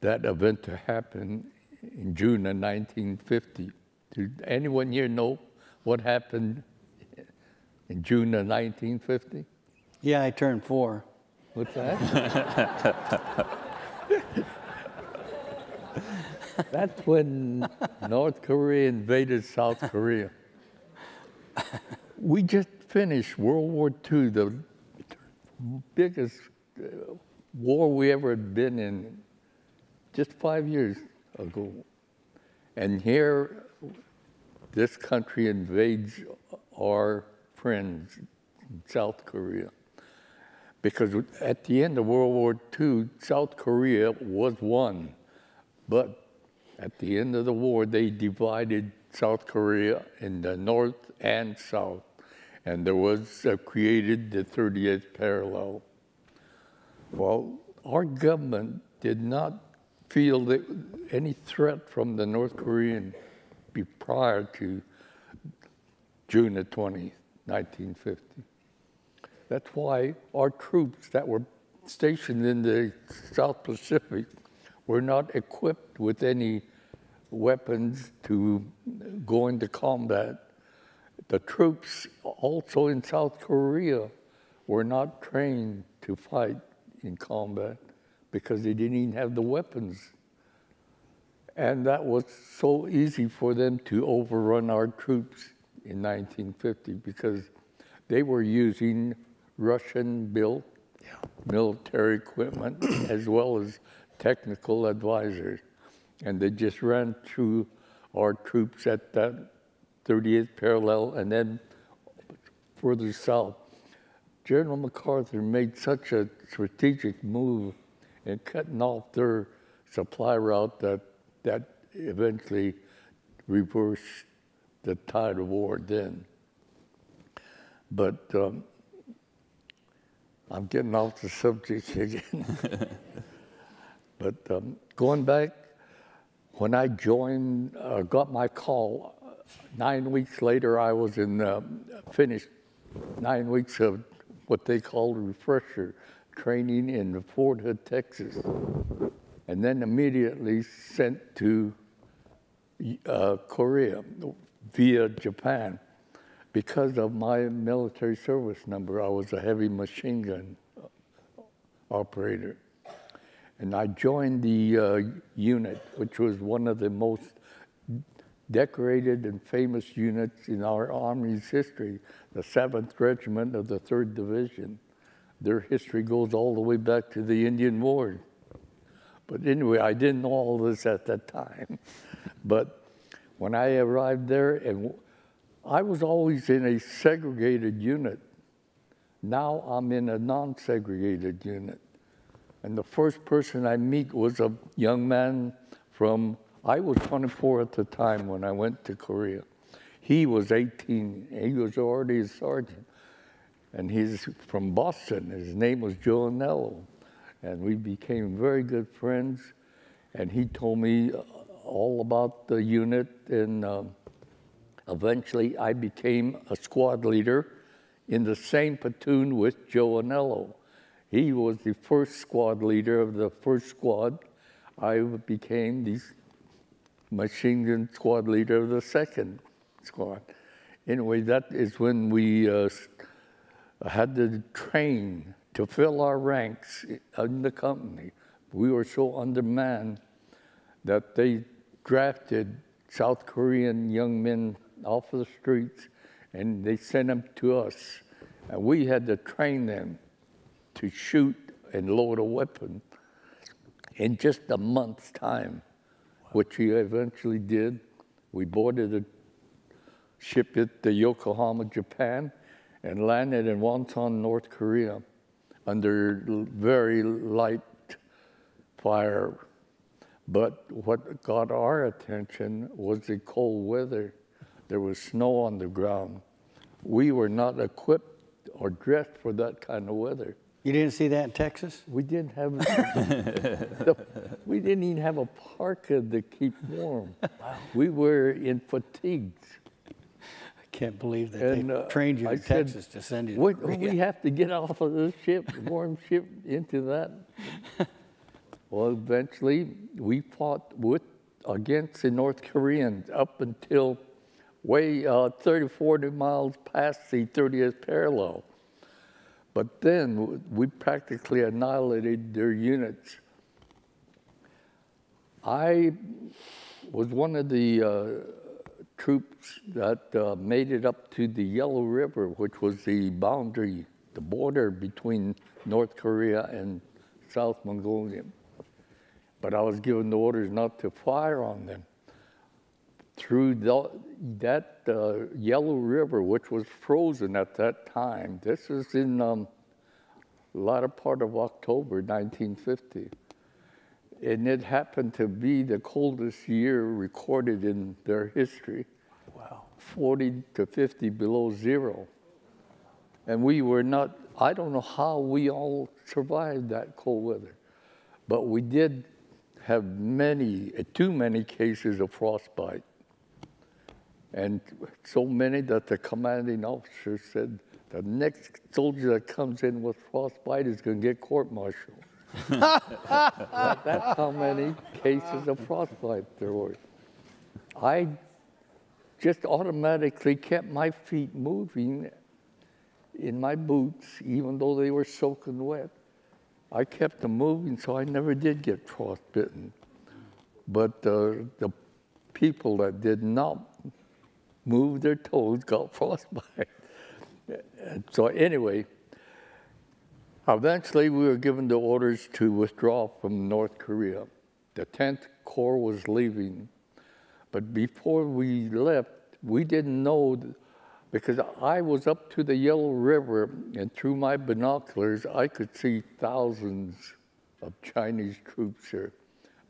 S17: that event to happen in June of 1950. Did anyone here know what happened in June of 1950?
S16: Yeah, I turned 4.
S17: What's that? That's when North Korea invaded South Korea. We just finished World War II, the biggest war we ever had been in, just 5 years ago. And here, this country invades our friends in South Korea. Because at the end of World War II, South Korea was won. But at the end of the war, they divided South Korea in the North and South. And there was created the 30th parallel. Well, our government did not feel that any threat from the North Korean prior to June of 1950. That's why our troops that were stationed in the South Pacific were not equipped with any weapons to go into combat. The troops also in South Korea were not trained to fight in combat because they didn't even have the weapons. And that was so easy for them to overrun our troops in 1950 because they were using Russian-built military equipment as well as technical advisors. And they just ran through our troops at that 30th parallel and then further south. General MacArthur made such a strategic move in cutting off their supply route that eventually reversed the tide of war then. But I'm getting off the subject again. But going back, when I joined, got my call, 9 weeks later, I was finished 9 weeks of what they called refresher training in Fort Hood, Texas, and then immediately sent to Korea via Japan. Because of my military service number, I was a heavy machine gun operator. And I joined the unit, which was one of the most decorated and famous units in our Army's history, the 7th Regiment of the 3rd Division. Their history goes all the way back to the Indian Wars. But anyway, I didn't know all this at that time. But when I arrived there, and I was always in a segregated unit. Now I'm in a non-segregated unit. And the first person I meet was a young man from, I was 24 at the time when I went to Korea. He was 18, he was already a sergeant. And he's from Boston, his name was Joe Anello. And we became very good friends. And he told me all about the unit, and eventually I became a squad leader in the same platoon with Joe Anello. He was the first squad leader of the first squad. I became the machine gun squad leader of the second squad. Anyway, that is when we had to train to fill our ranks in the company. We were so undermanned that they drafted South Korean young men off of the streets, and they sent them to us. And we had to train them to shoot and load a weapon in just a month's time, which we eventually did. We boarded a ship at the Yokohama, Japan, and landed in Wonsan, North Korea, under very light fire. But what got our attention was the cold weather. There was snow on the ground. We were not equipped or dressed for that kind of weather.
S16: You didn't see that in Texas?
S17: We didn't have, we didn't even have a parka to keep warm. Wow. We were in fatigues.
S16: I can't believe that they trained you in Texas to send you to Korea.
S17: We have to get off of this ship, warm ship, into that. Well, eventually, we fought against the North Koreans up until way 30, 40 miles past the 30th parallel. But then we practically annihilated their units. I was one of the troops that made it up to the Yellow River, which was the boundary, the border between North Korea and South Mongolia. But I was given the orders not to fire on them. Through that Yellow River, which was frozen at that time, this was in the latter part of October 1950. And it happened to be the coldest year recorded in their history. Wow. 40 to 50 below zero. And we were not, I don't know how we all survived that cold weather, but we did have too many cases of frostbite. And so many that the commanding officer said, the next soldier that comes in with frostbite is going to get court-martialed. That's how many cases of frostbite there were. I just automatically kept my feet moving in my boots, even though they were soaking wet. I kept them moving, so I never did get frostbitten. But the people that did not move their toes got frostbite. And so anyway, eventually we were given the orders to withdraw from North Korea. The 10th Corps was leaving. But before we left, we didn't know, because I was up to the Yellow River, and through my binoculars, I could see thousands of Chinese troops here.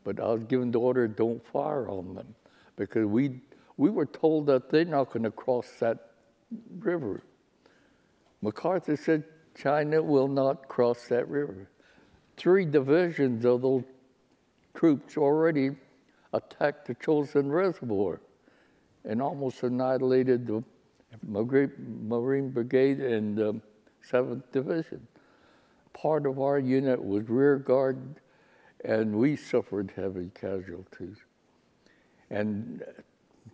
S17: But I was given the order, don't fire on them, because we were told that they're not going to cross that river. MacArthur said, China will not cross that river. 3 divisions of those troops already attacked the Chosin Reservoir and almost annihilated the Marine Brigade and 7th Division. Part of our unit was rear guard, and we suffered heavy casualties. And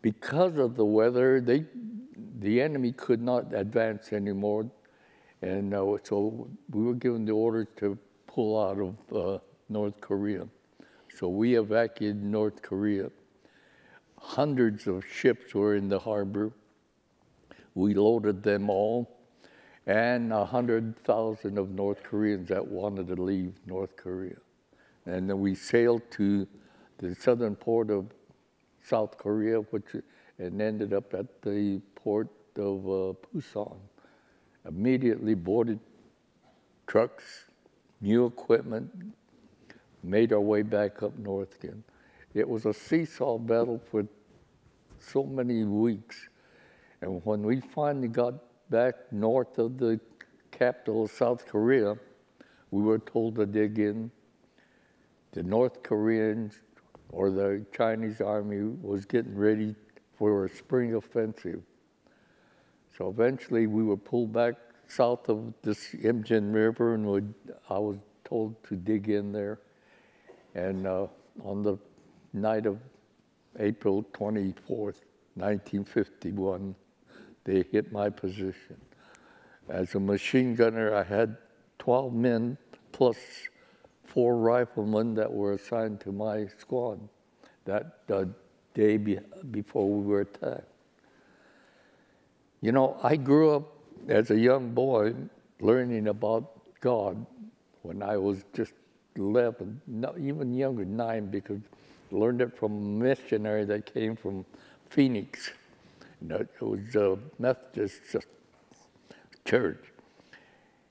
S17: because of the weather, the enemy could not advance anymore, and so we were given the order to pull out of North Korea. So we evacuated North Korea. hundreds of ships were in the harbor. We loaded them all, and 100,000 of North Koreans that wanted to leave North Korea. And then we sailed to the southern port of South Korea, and ended up at the port of Busan. Immediately boarded trucks, new equipment, made our way back up north again. It was a seesaw battle for so many weeks. And when we finally got back north of the capital of South Korea, we were told to dig in. The North Koreans or the Chinese army was getting ready for a spring offensive. So eventually we were pulled back south of this Imjin River, and I was told to dig in there. And on the night of April 24th, 1951, they hit my position. As a machine gunner, I had 12 men plus 4 riflemen that were assigned to my squad that day before we were attacked. You know, I grew up as a young boy learning about God when I was just 11, not even younger, 9, because I learned it from a missionary that came from Phoenix. It was a Methodist church.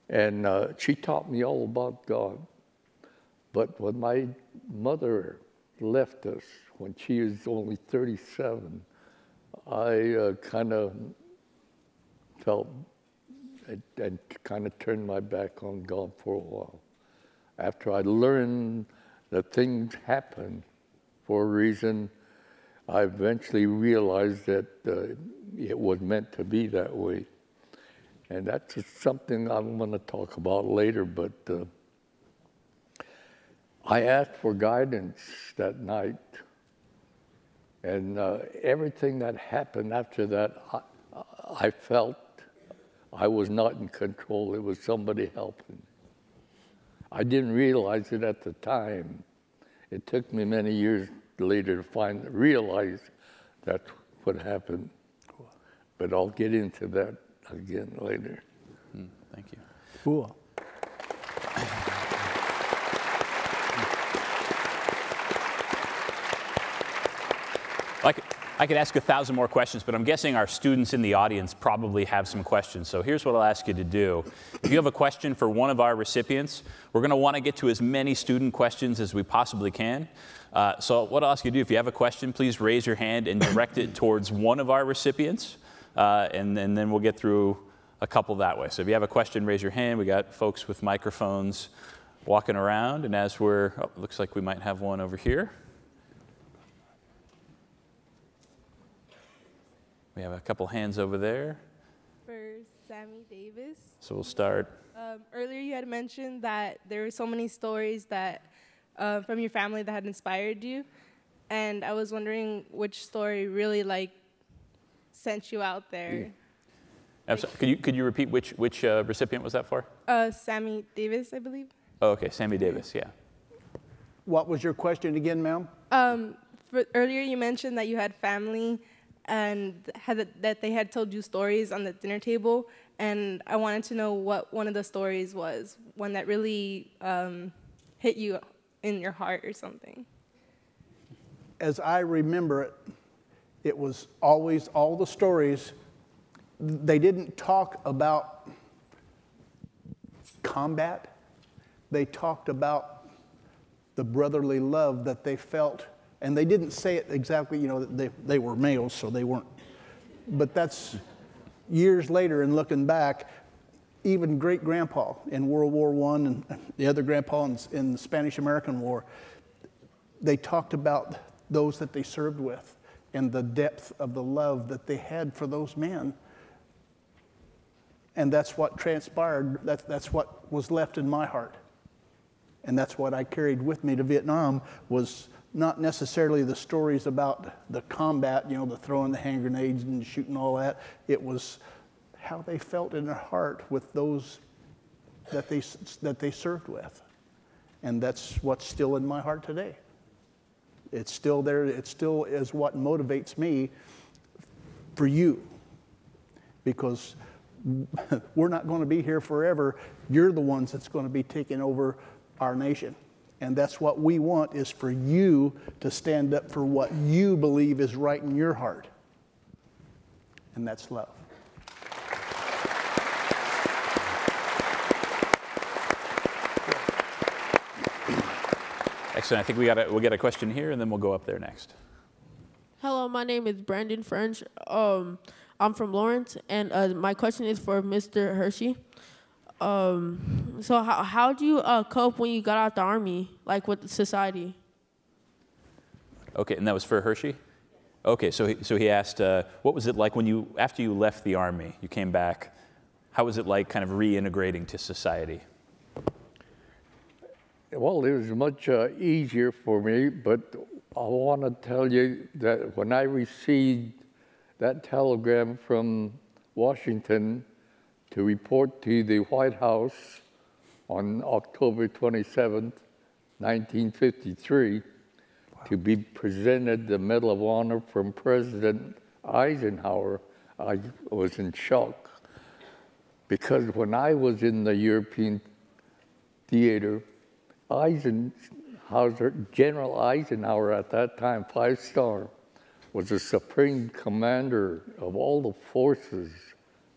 S17: And she taught me all about God. But when my mother left us, when she was only 37, I kind of felt and kind of turned my back on God for a while. After I learned that things happen for a reason, I eventually realized that it was meant to be that way. And that's something I'm going to talk about later, but I asked for guidance that night. And everything that happened after that, I felt I was not in control. It was somebody helping. I didn't realize it at the time. It took me many years later to realize that's what happened. But I'll get into that again later.
S14: Thank you.
S15: Cool.
S14: I could ask 1,000 more questions, but I'm guessing our students in the audience probably have some questions. So here's what I'll ask you to do. If you have a question for one of our recipients, we're going to want to get to as many student questions as we possibly can. So what I'll ask you to do, if you have a question, please raise your hand and direct it towards one of our recipients, and then we'll get through a couple that way. So if you have a question, raise your hand. We got folks with microphones walking around, and as looks like we might have one over here. We have a couple hands over there.
S18: For Sammy Davis.
S14: So we'll start.
S18: Earlier you had mentioned that there were so many stories that from your family that had inspired you. And I was wondering which story really sent you out there.
S14: Yeah. Could you repeat which recipient was that for?
S18: Sammy Davis, I believe.
S14: Oh, okay, Sammy Davis, yeah.
S15: What was your question again, ma'am?
S18: Earlier you mentioned that you had family and that they had told you stories on the dinner table, and I wanted to know what one of the stories was, one that really hit you in your heart or something.
S15: As I remember it, it was always all the stories. They didn't talk about combat. They talked about the brotherly love that they felt. And they didn't say it exactly, you know, they were males, so they weren't. But that's years later, and looking back, even great-grandpa in World War I and the other grandpa in the Spanish-American War, they talked about those that they served with and the depth of the love that they had for those men. And that's what transpired. That's what was left in my heart. And that's what I carried with me to Vietnam, was not necessarily the stories about the combat, you know, the throwing the hand grenades and shooting all that. It was how they felt in their heart with those that they served with. And that's what's still in my heart today. It's still there. It still is what motivates me for you, because we're not going to be here forever. You're the ones that's going to be taking over our nation. And that's what we want, is for you to stand up for what you believe is right in your heart. And that's love.
S14: Excellent. I think we'll get a question here, and then we'll go up there next.
S19: Hello, my name is Brandon French. I'm from Lawrence, and my question is for Mr. Hershey. So how do you cope when you got out the Army, like with society?
S14: Okay, and that was for Hershey? Okay, so he asked, what was it like when after you left the Army, you came back, how was it like kind of reintegrating to society?
S17: Well, it was much easier for me, but I want to tell you that when I received that telegram from Washington to report to the White House on October 27th, 1953, to be presented the Medal of Honor from President Eisenhower, I was in shock. Because when I was in the European theater, General Eisenhower at that time, 5-star, was the supreme commander of all the forces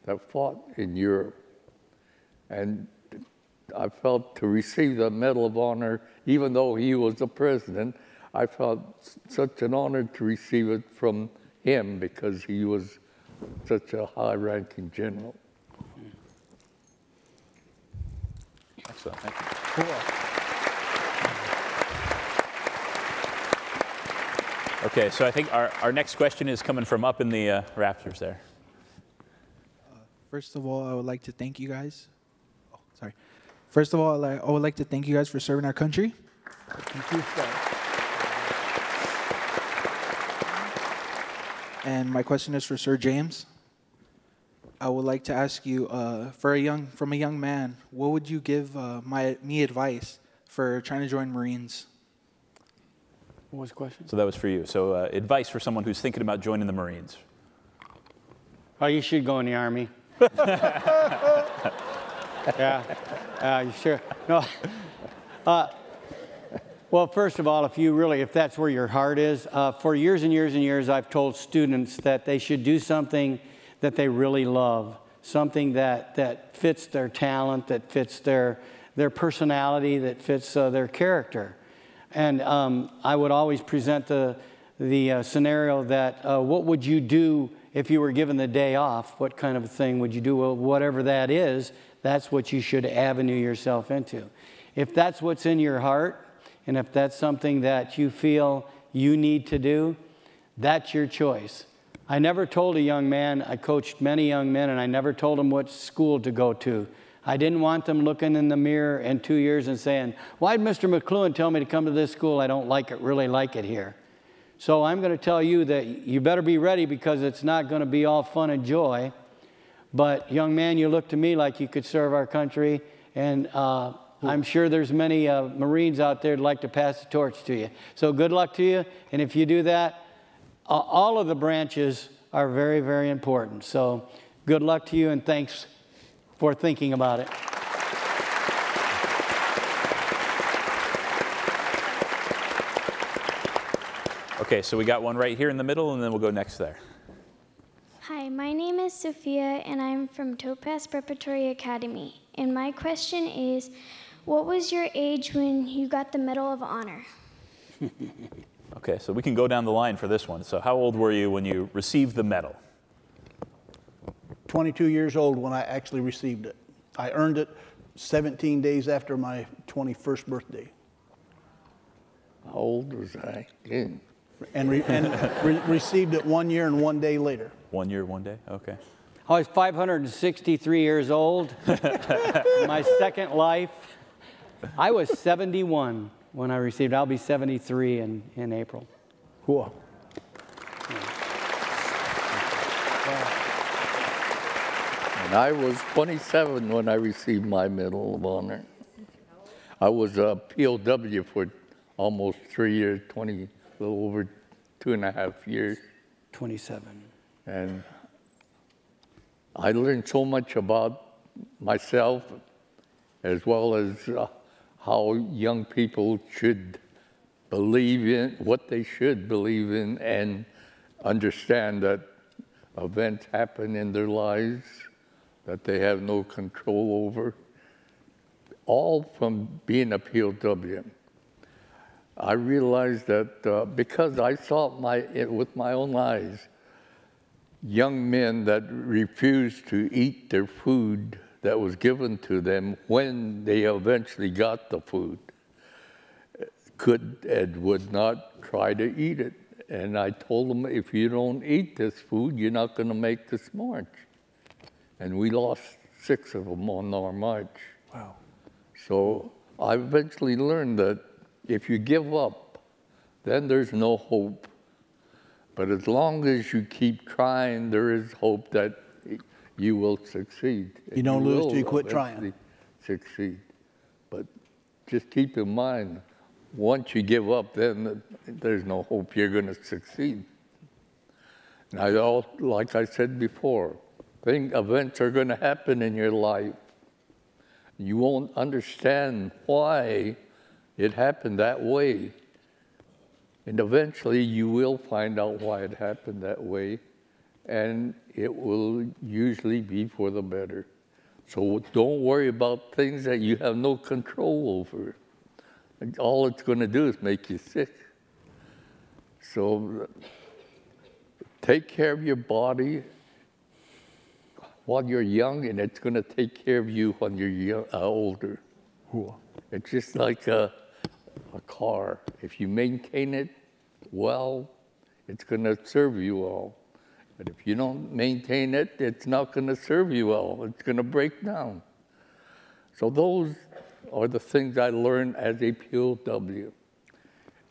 S17: that fought in Europe. And I felt to receive the Medal of Honor, even though he was the president, I felt such an honor to receive it from him because he was such a high-ranking general.
S14: Excellent, thank you.
S15: Cool.
S14: Okay, so I think our next question is coming from up in the rafters there.
S20: First of all, I would like to thank you guys. Oh, sorry. First of all, I would like to thank you guys for serving our country.
S15: Thank you, sir.
S20: And my question is for Sir James. I would like to ask you, from a young man, what would you give me advice for trying to join Marines?
S16: What was the question?
S14: So that was for you. So advice for someone who's thinking about joining the Marines.
S16: Oh, you should go in the Army. Yeah, you sure? No. Well, first of all, if that's where your heart is, for years and years and years, I've told students that they should do something that they really love, something that fits their talent, that fits their personality, that fits their character. And I would always present the scenario that what would you do if you were given the day off? What kind of a thing would you do? Well, whatever that is, that's what you should avenue yourself into. If that's what's in your heart, and if that's something that you feel you need to do, that's your choice. I never told a young man, I coached many young men, and I never told them what school to go to. I didn't want them looking in the mirror in 2 years and saying, why did Mr. McLuhan tell me to come to this school? I don't really like it here. So I'm going to tell you that you better be ready, because it's not going to be all fun and joy. But young man, you look to me like you could serve our country, and I'm sure there's many Marines out there who'd like to pass the torch to you. So good luck to you, and if you do that, all of the branches are very, very important. So good luck to you, and thanks for thinking about it.
S14: Okay, so we got one right here in the middle, and then we'll go next there.
S21: Hi, my name is Sophia, and I'm from Topaz Preparatory Academy. And my question is, what was your age when you got the Medal of Honor?
S14: Okay, so we can go down the line for this one. So how old were you when you received the medal?
S15: 22 years old when I actually received it. I earned it 17 days after my 21st birthday.
S17: How old was I?
S15: And received it 1 year and 1 day later.
S14: 1 year, 1 day? Okay.
S16: I was 563 years old. My second life. I was 71 when I received it. I'll be 73 in April.
S15: Cool.
S17: And I was 27 when I received my Medal of Honor. I was a POW for almost 3 years, a little over 2.5 years.
S16: 27.
S17: And I learned so much about myself as well as how young people should believe in, what they should believe in, and understand that events happen in their lives that they have no control over, all from being a POW. I realized that because I saw it with my own eyes, young men that refused to eat their food that was given to them when they eventually got the food could and would not try to eat it. And I told them, if you don't eat this food, you're not going to make this march. And we lost 6 of them on our march.
S5: Wow.
S17: So I eventually learned that if you give up, then there's no hope. But as long as you keep trying, there is hope that you will succeed.
S15: You don't lose till you quit trying.
S17: Succeed. But just keep in mind, once you give up, then there's no hope you're going to succeed. And like I said before, events are going to happen in your life. You won't understand why it happened that way. And eventually you will find out why it happened that way, and it will usually be for the better. So don't worry about things that you have no control over. All it's going to do is make you sick. So take care of your body while you're young, and it's going to take care of you when you're older.
S5: Cool.
S17: It's just like a car. If you maintain it well, it's going to serve you well. But if you don't maintain it, it's not going to serve you well. It's going to break down. So those are the things I learned as a POW.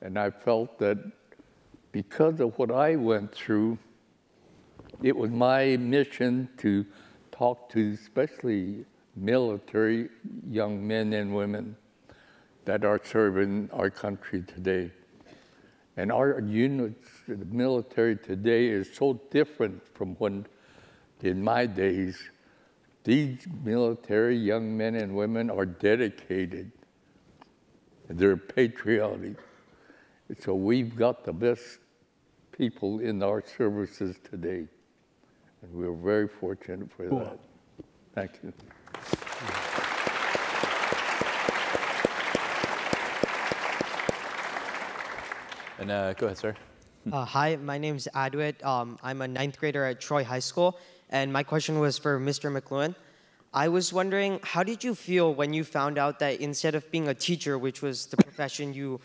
S17: And I felt that because of what I went through, it was my mission to talk to especially military young men and women that are serving our country today. And our units, the military today, is so different from when, in my days, these military young men and women are dedicated. They're patriotic. So we've got the best people in our services today. And we're very fortunate for that. Thank you.
S14: And go ahead, sir.
S1: Hi, my name's Adwit. I'm a 9th grader at Troy High School, and my question was for Mr. McLuhan. I was wondering, how did you feel when you found out that instead of being a teacher, which was the profession you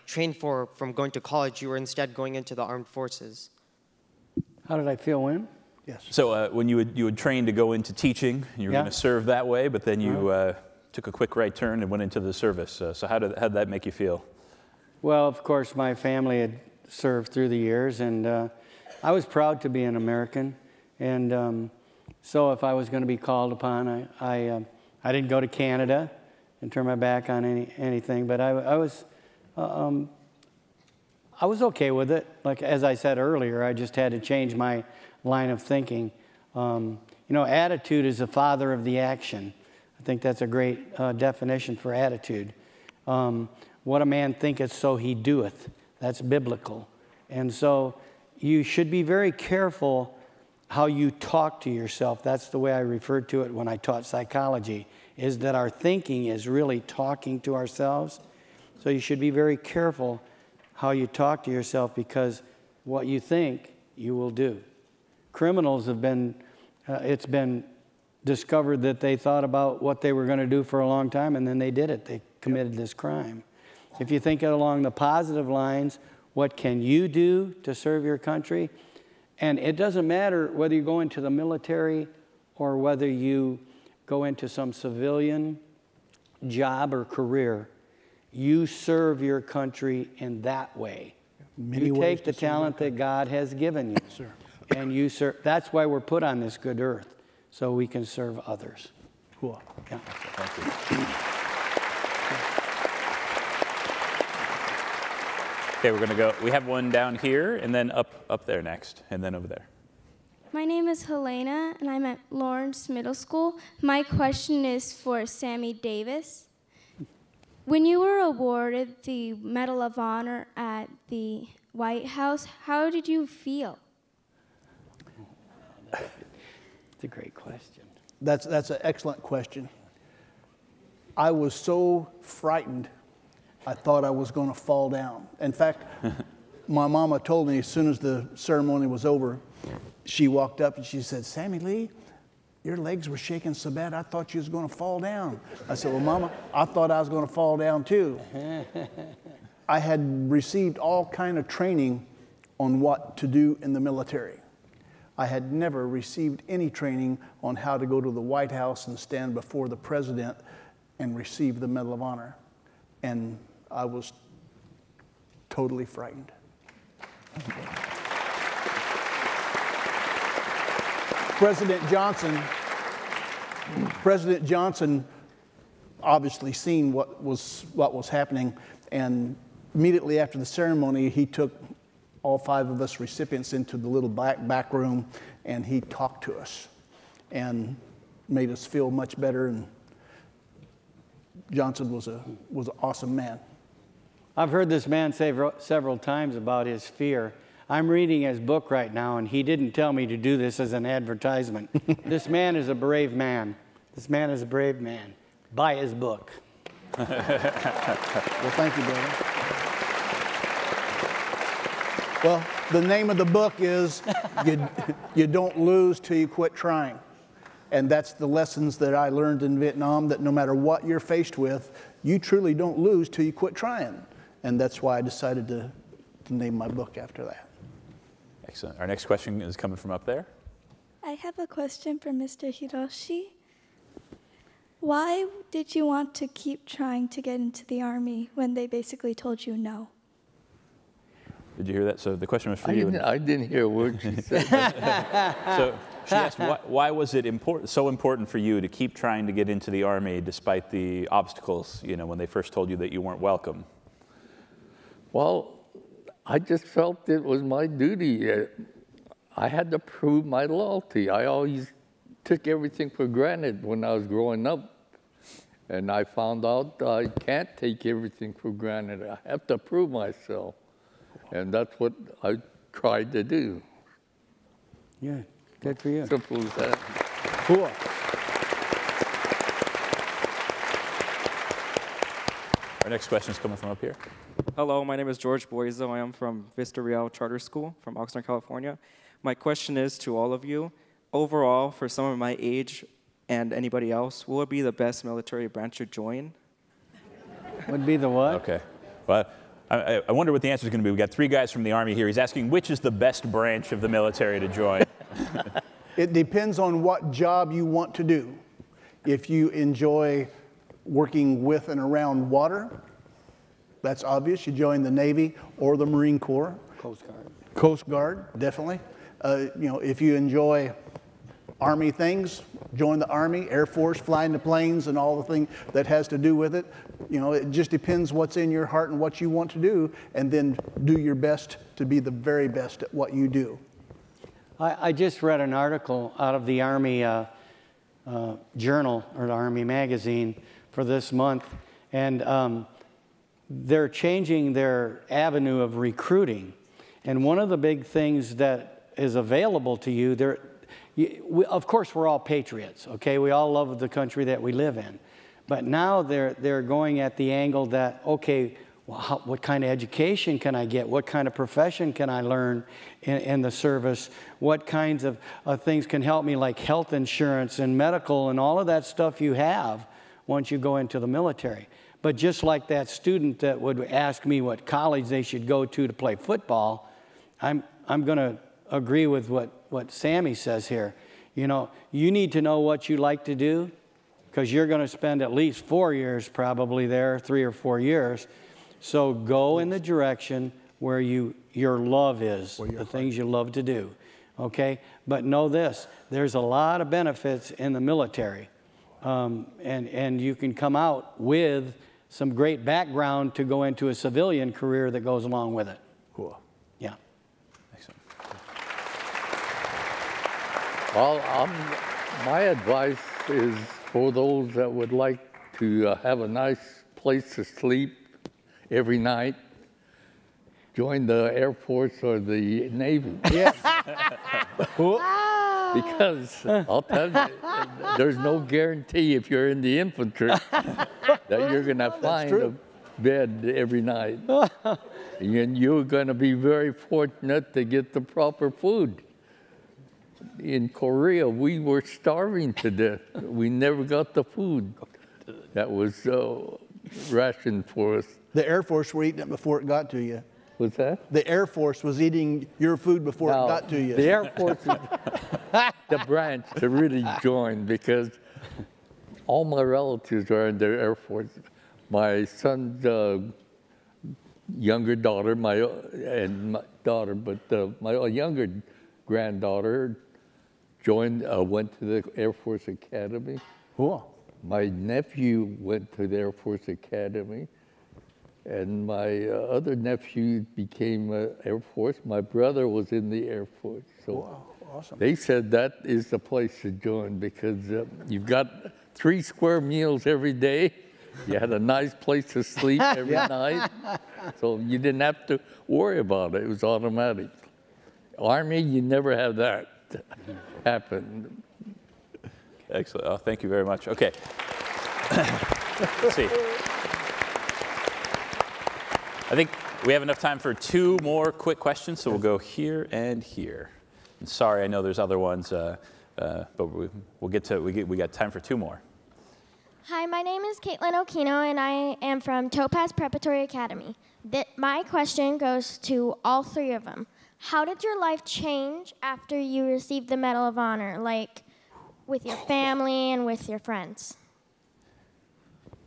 S1: trained for from going to college, you were instead going into the armed forces?
S16: How did I feel when?
S15: Yes.
S14: So when you had trained to go into teaching, you were going to serve that way, but then you took a quick right turn and went into the service. So how did that make you feel?
S16: Well, of course, my family had served through the years, and I was proud to be an American. And so if I was going to be called upon, I didn't go to Canada and turn my back on anything, but I was okay with it. Like, as I said earlier, I just had to change my line of thinking. You know, attitude is the father of the action. I think that's a great definition for attitude. What a man thinketh, so he doeth. That's biblical. And so you should be very careful how you talk to yourself. That's the way I referred to it when I taught psychology, is that our thinking is really talking to ourselves. So you should be very careful how you talk to yourself, because what you think, you will do. Criminals have been, it's been discovered that they thought about what they were going to do for a long time, and then they did it. They committed this crime. If you think along the positive lines, what can you do to serve your country? And it doesn't matter whether you go into the military or whether you go into some civilian job or career. You serve your country in that way. You take the talent that God has given you.
S15: Sir.
S16: And you serve. That's why we're put on this good earth, so we can serve others.
S15: Cool.
S16: Yeah.
S14: Thank you. Okay, we're going to go. We have one down here, and then up there next, and then over there.
S21: My name is Helena, and I'm at Lawrence Middle School. My question is for Sammy Davis. When you were awarded the Medal of Honor at the White House, how did you feel?
S16: It's a great question.
S15: That's an excellent question. I was so frightened, I thought I was going to fall down. In fact, my mama told me as soon as the ceremony was over, she walked up and she said, "Sammy Lee, your legs were shaking so bad I thought you was going to fall down." I said, "Well, Mama, I thought I was going to fall down too." I had received all kind of training on what to do in the military. I had never received any training on how to go to the White House and stand before the president and receive the Medal of Honor. And I was totally frightened. President Johnson obviously seen what was happening, and immediately after the ceremony, he took all 5 of us recipients into the little back room, and he talked to us and made us feel much better. And Johnson was an awesome man.
S16: I've heard this man say several times about his fear. I'm reading his book right now, and he didn't tell me to do this as an advertisement. This man is a brave man. This man is a brave man. Buy his book.
S15: Well, thank you, brother. Well, the name of the book is You Don't Lose Till You Quit Trying. And that's the lessons that I learned in Vietnam, that no matter what you're faced with, you truly don't lose till you quit trying. And that's why I decided to name my book after that.
S14: Excellent. Our next question is coming from up there.
S2: I have a question for Mr. Hiroshi. Why did you want to keep trying to get into the Army when they basically told you no?
S14: Did you hear that? So the question was for you.
S17: I didn't hear a word she said.
S14: So she asked, why was it so important for you to keep trying to get into the Army despite the obstacles, when they first told you that you weren't welcome?
S17: Well, I just felt it was my duty. I had to prove my loyalty. I always took everything for granted when I was growing up. And I found out I can't take everything for granted. I have to prove myself. And that's what I tried to do.
S16: Yeah, good for you.
S17: Simple as that.
S16: Cool.
S14: Our next question is coming from up here.
S22: Hello, my name is George Boizo. I am from Vista Real Charter School from Oxnard, California. My question is to all of you. Overall, for someone of my age and anybody else, what would be the best military branch to join?
S16: Would be the what?
S14: Okay. Well, I wonder what the answer is going to be. We've got 3 guys from the Army here. He's asking which is the best branch of the military to join.
S15: It depends on what job you want to do. If you enjoy working with and around water, that's obvious. You join the Navy or the Marine Corps.
S16: Coast Guard.
S15: Coast Guard, definitely. If you enjoy Army things, join the Army, Air Force, flying the planes and all the thing that has to do with it. It just depends what's in your heart and what you want to do, and then do your best to be the very best at what you do.
S16: I just read an article out of the Army Journal, or the Army Magazine, for this month, and they're changing their avenue of recruiting. And one of the big things that is available to you, of course, we're all patriots, okay? We all love the country that we live in. But now they're going at the angle that, okay, well, what kind of education can I get? What kind of profession can I learn in the service? What kinds of things can help me, like health insurance and medical and all of that stuff you have once you go into the military. But just like that student that would ask me what college they should go to play football, I'm going to agree with what Sammy says here. You need to know what you like to do, because you're going to spend at least 4 years probably there, 3 or 4 years. So go in the direction where your love is, the things you love to do, okay? But know this, there's a lot of benefits in the military, and you can come out with some great background to go into a civilian career that goes along with it.
S5: Cool.
S16: Yeah.
S14: Excellent.
S17: Well, my advice is for those that would like to have a nice place to sleep every night, join the Air Force or the Navy.
S16: Yeah.
S17: Because I'll tell you, there's no guarantee if you're in the infantry that you're going to find a bed every night. And you're going to be very fortunate to get the proper food. In Korea, we were starving to death. We never got the food that was rationed for us.
S15: The Air Force were eating it before it got to you.
S17: What's that?
S15: The Air Force was eating your food before it got to you.
S17: The Air Force is the branch to really join, because all my relatives are in the Air Force. My son's younger daughter, my younger granddaughter went to the Air Force Academy.
S15: Cool.
S17: My nephew went to the Air Force Academy. And my other nephew became Air Force. My brother was in the Air Force. So
S15: wow, awesome.
S17: They said that is the place to join, because you've got 3 square meals every day. You had a nice place to sleep every night. So you didn't have to worry about it. It was automatic. Army, you never have that happen.
S14: Excellent. Oh, thank you very much. Okay. Let's see. I think we have enough time for 2 more quick questions, so we'll go here and here. And sorry, I know there's other ones, but we'll get to we got time for 2 more.
S21: Hi, my name is Caitlin Okino, and I am from Topaz Preparatory Academy. My question goes to all 3 of them. How did your life change after you received the Medal of Honor, like with your family and with your friends?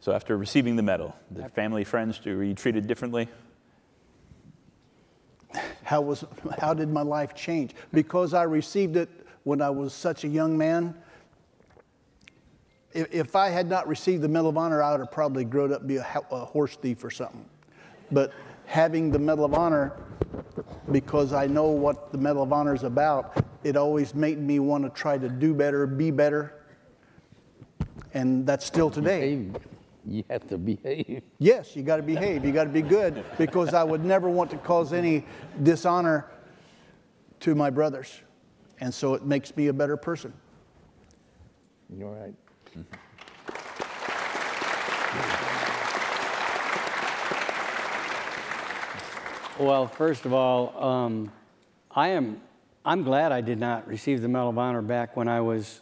S14: So after receiving the medal, the family, friends, were you treated differently?
S15: How did my life change? Because I received it when I was such a young man. If I had not received the Medal of Honor, I would have probably grown up to be a horse thief or something. But having the Medal of Honor, because I know what the Medal of Honor is about, it always made me want to try to do better, be better. And that's still today.
S17: You have to behave.
S15: Yes, you got to behave. You got to be good, because I would never want to cause any dishonor to my brothers. And so it makes me a better person.
S17: You're right.
S16: Well, first of all, I'm glad I did not receive the Medal of Honor back when I was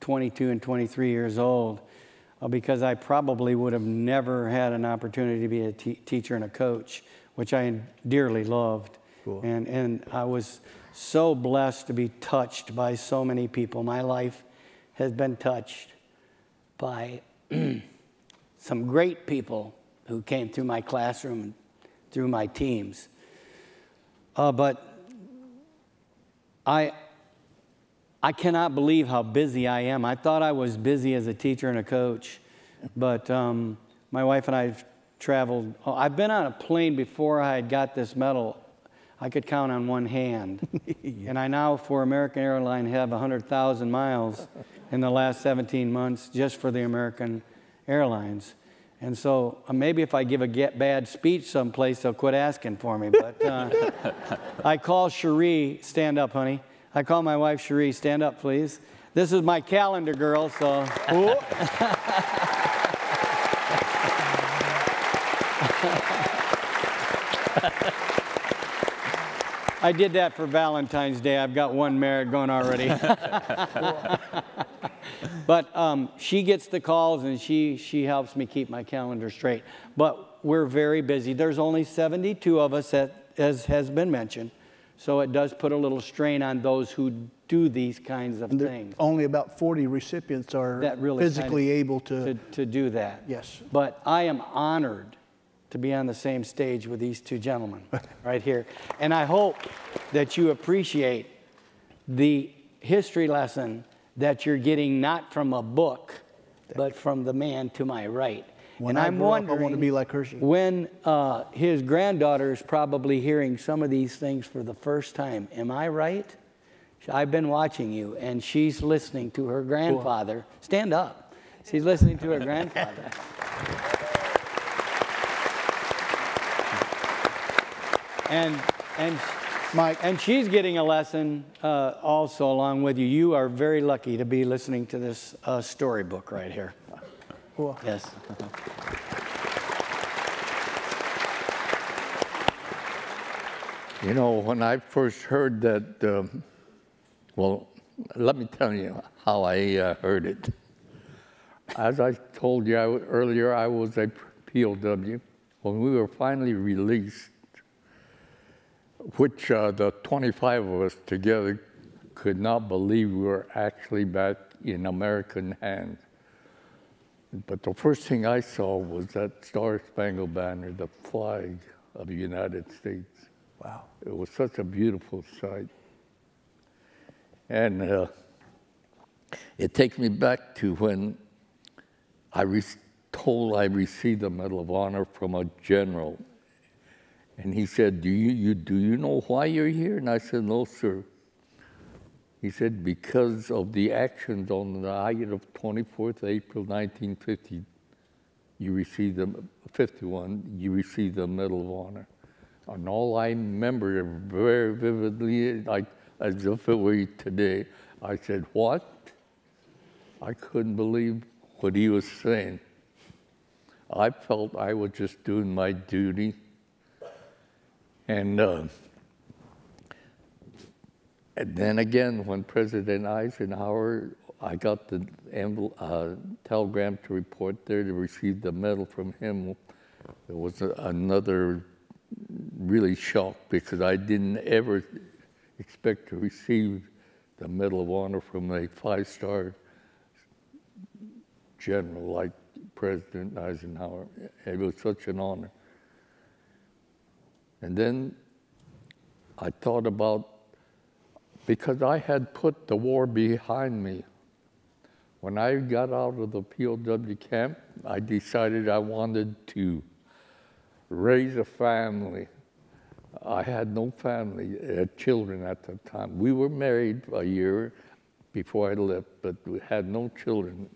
S16: 22 and 23 years old, because I probably would have never had an opportunity to be a teacher and a coach, which I dearly loved.
S15: Cool.
S16: And I was so blessed to be touched by so many people. My life has been touched by some great people who came through my classroom and through my teams. But I cannot believe how busy I am. I thought I was busy as a teacher and a coach, but my wife and I have traveled. I've been on a plane before I had got this medal. I could count on one hand. And I now, for American Airlines, have 100,000 miles in the last 17 months just for the American Airlines. And so maybe if I give a bad speech someplace, they'll quit asking for me. But I call Cherie, stand up, honey. I call my wife, Cherie, stand up, please. This is my calendar girl, so. I did that for Valentine's Day. I've got one merit going already. But she gets the calls, and she helps me keep my calendar straight. But we're very busy. There's only 72 of us, as has been mentioned. So it does put a little strain on those who do these kinds of things.
S15: Only about 40 recipients are really physically able to
S16: do that.
S15: Yes.
S16: But I am honored to be on the same stage with these 2 gentlemen right here. And I hope that you appreciate the history lesson that you're getting not from a book, but from the man to my right.
S15: When
S16: and
S15: I
S16: I'm
S15: grow up, I
S16: wondering
S15: want to be like Hershey.
S16: when his granddaughter is probably hearing some of these things for the first time. Am I right? I've been watching you, and she's listening to her grandfather. Stand up. She's listening to her grandfather. And
S15: Mike.
S16: And she's getting a lesson also along with you. You are very lucky to be listening to this storybook right here.
S15: Cool.
S16: Yes.
S17: You know, when I first heard that, well, let me tell you how I heard it. As I told you earlier, I was a POW. When we were finally released, which the 25 of us together could not believe we were actually back in American hands. But the first thing I saw was that Star-Spangled Banner, the flag of the United States.
S15: Wow.
S17: It was such a beautiful sight. And it takes me back to when I told I received the Medal of Honor from a general. And he said, do you know why you're here? And I said, no, sir. He said, because of the actions on the night of 24th April 1950, you received the 51, you received the Medal of Honor. And all I remember very vividly, like as if it were today, I said, what? I couldn't believe what he was saying. I felt I was just doing my duty. And then again, when President Eisenhower, I got the telegram to report there to receive the medal from him. There was another really shock because I didn't ever expect to receive the Medal of Honor from a five-star general like President Eisenhower. It was such an honor. And then I thought about, because I had put the war behind me, when I got out of the POW camp, I decided I wanted to raise a family. I had no family, children at the time. We were married a year before I left, but we had no children.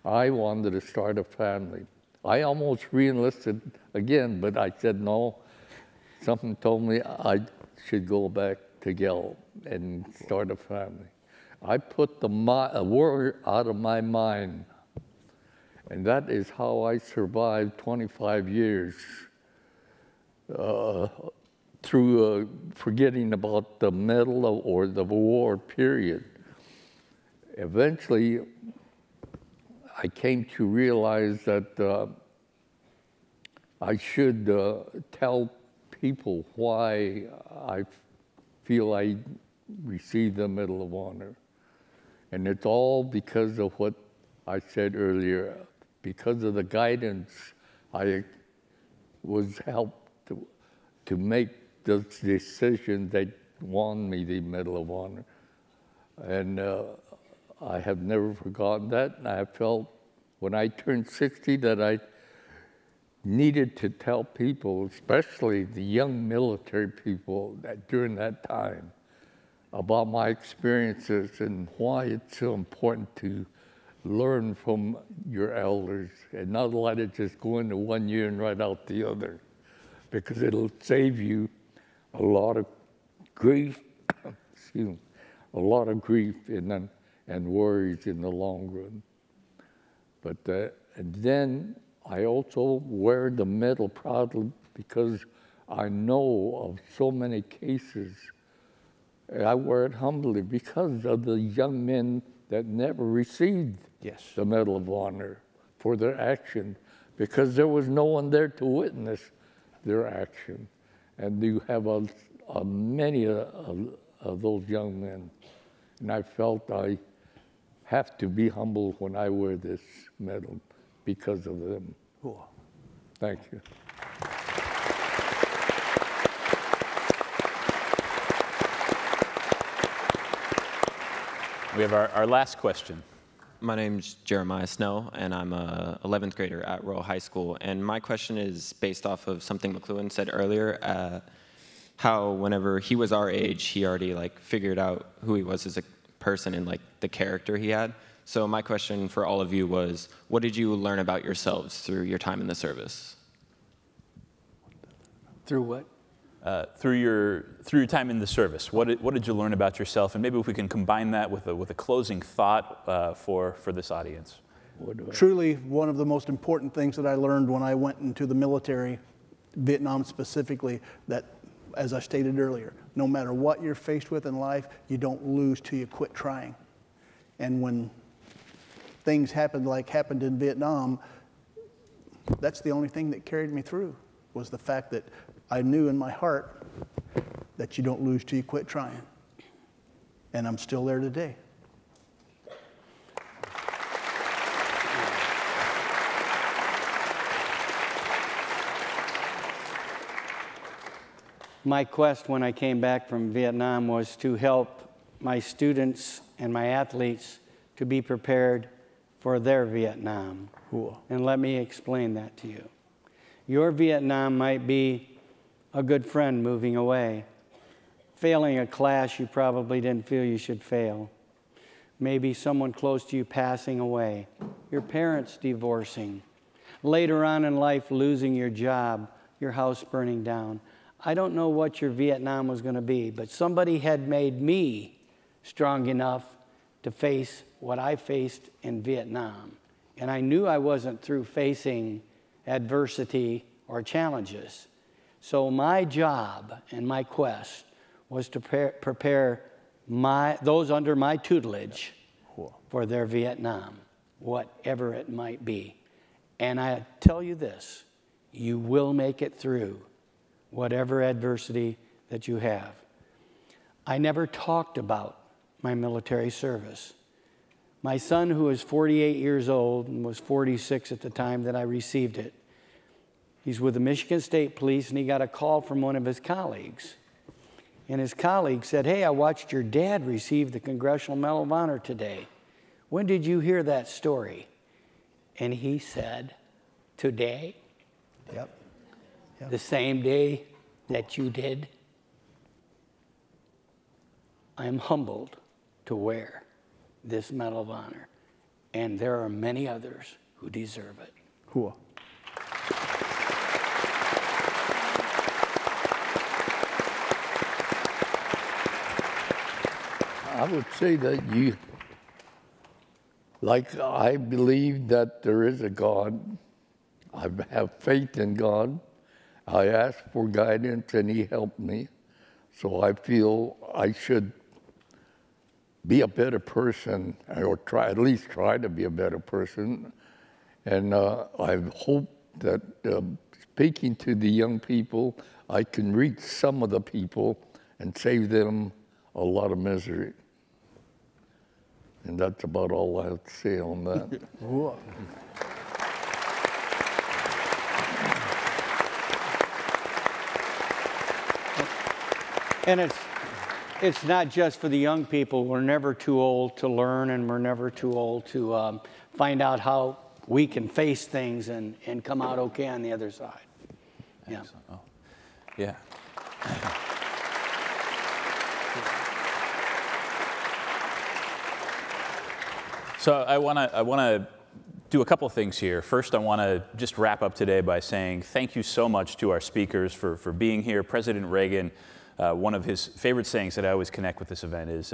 S17: I wanted to start a family. I almost re-enlisted again, but I said no. Something told me I should go back to Gallup and start a family. I put the war out of my mind, and that is how I survived 25 years through forgetting about the medal or the war period. Eventually, I came to realize that I should tell people why I feel I received the Medal of Honor. And it's all because of what I said earlier, because of the guidance I was helped to make those decisions that won me the Medal of Honor. And I have never forgotten that. And I felt when I turned 60 that I needed to tell people, especially the young military people that during that time, about my experiences and why it's so important to learn from your elders and not let it just go into one year and right out the other, because it'll save you a lot of grief, excuse me, a lot of grief and worries in the long run. But and then I also wear the medal proudly because I know of so many cases. I wear it humbly because of the young men that never received the Medal of Honor for their action, because there was no one there to witness their action. And you have many of those young men. And I felt I have to be humble when I wear this medal because of them.
S15: Cool.
S17: Thank you.
S14: We have our last question.
S3: My name's Jeremiah Snell, and I'm a 11th grader at Royal High School. And my question is based off of something McLuhan said earlier, how whenever he was our age, he already figured out who he was as a person and the character he had. So my question for all of you was, what did you learn about yourselves through your time in the service?
S16: Through what?
S14: Through your time in the service, what did you learn about yourself? And maybe if we can combine that with a closing thought for this audience.
S15: Truly, one of the most important things that I learned when I went into the military, Vietnam specifically, that, as I stated earlier, no matter what you're faced with in life, you don't lose till you quit trying. And when things happened like happened in Vietnam, that's the only thing that carried me through, was the fact that I knew in my heart that you don't lose till you quit trying. And I'm still there today.
S16: My quest when I came back from Vietnam was to help my students and my athletes to be prepared for their Vietnam.
S15: Cool.
S16: And let me explain that to you. Your Vietnam might be a good friend moving away, failing a class you probably didn't feel you should fail, maybe someone close to you passing away, your parents divorcing, later on in life losing your job, your house burning down. I don't know what your Vietnam was going to be, but somebody had made me strong enough to face what I faced in Vietnam. And I knew I wasn't through facing adversity or challenges. So my job and my quest was to prepare those under my tutelage for their Vietnam, whatever it might be. And I tell you this, you will make it through whatever adversity that you have. I never talked about my military service. My son, who is 48 years old and was 46 at the time that I received it, he's with the Michigan State Police, and he got a call from one of his colleagues. And his colleague said, "Hey, I watched your dad receive the Congressional Medal of Honor today. When did you hear that story?" And he said, "Today."
S15: Yep.
S16: The same day that you did. I am humbled to wear this Medal of Honor, and there are many others who deserve it.
S15: Cool.
S17: I would say that I believe that there is a God. I have faith in God. I ask for guidance and He helped me. So I feel I should be a better person, or at least try to be a better person. And I hope that speaking to the young people, I can reach some of the people and save them a lot of misery. And that's about all I have to say on that.
S16: And it's not just for the young people. We're never too old to learn, and we're never too old to find out how we can face things and come out okay on the other side. Yeah.
S14: Oh. Yeah. So I want to do a couple things here. First, I want to just wrap up today by saying thank you so much to our speakers for being here. President Reagan, one of his favorite sayings that I always connect with this event is,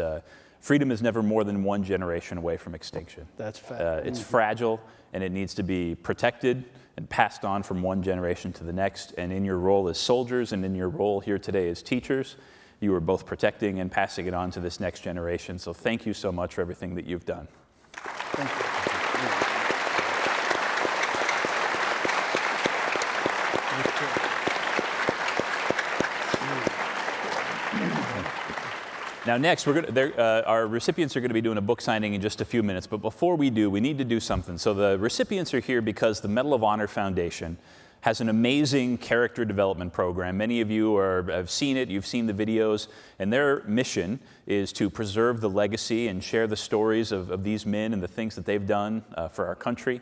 S14: freedom is never more than one generation away from extinction.
S15: That's fact.
S14: It's fragile, and it needs to be protected and passed on from one generation to the next. And in your role as soldiers and in your role here today as teachers, you are both protecting and passing it on to this next generation. So thank you so much for everything that you've done.
S15: Thank you.
S14: Now next, our recipients are going to be doing a book signing in just a few minutes, but before we do, we need to do something. So the recipients are here because the Medal of Honor Foundation has an amazing character development program. Many of you have seen it, you've seen the videos, and their mission is to preserve the legacy and share the stories of these men and the things that they've done for our country,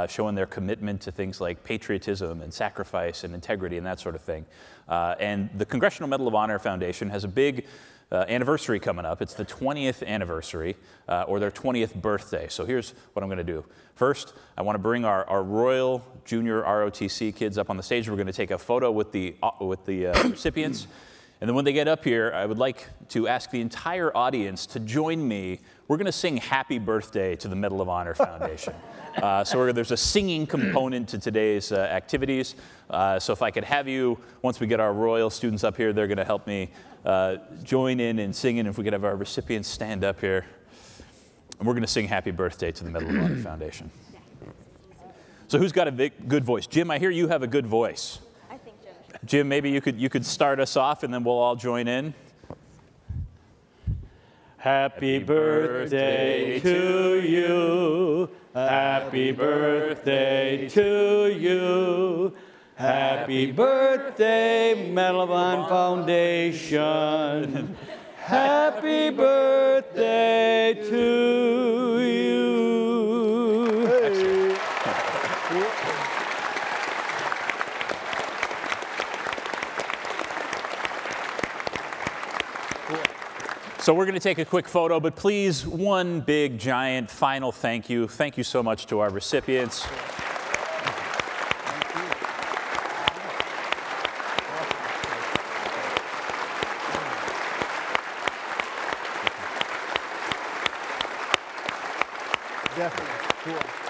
S14: showing their commitment to things like patriotism and sacrifice and integrity and that sort of thing. And the Congressional Medal of Honor Foundation has a big anniversary coming up. It's the 20th anniversary, or their 20th birthday. So here's what I'm going to do. First, I want to bring our Royal Junior ROTC kids up on the stage. We're going to take a photo with the recipients. And then when they get up here, I would like to ask the entire audience to join me. We're going to sing Happy Birthday to the Medal of Honor Foundation. So there's a singing component to today's activities. So if I could have you, once we get our Royal students up here, they're going to help me join in singing. If we could have our recipients stand up here. And we're going to sing Happy Birthday to the Medal of Honor Foundation. So who's got a good voice? Jim, I hear you have a good voice.
S13: I think Jim.
S14: Jim, maybe you could start us off and then we'll all join in.
S4: Happy birthday to you. Happy birthday to you. Happy birthday, Medal of Honor Foundation. Happy birthday to you.
S14: Excellent. So we're going to take a quick photo, but please, one big, giant, final thank you. Thank you so much to our recipients.
S4: Definitely. Cool.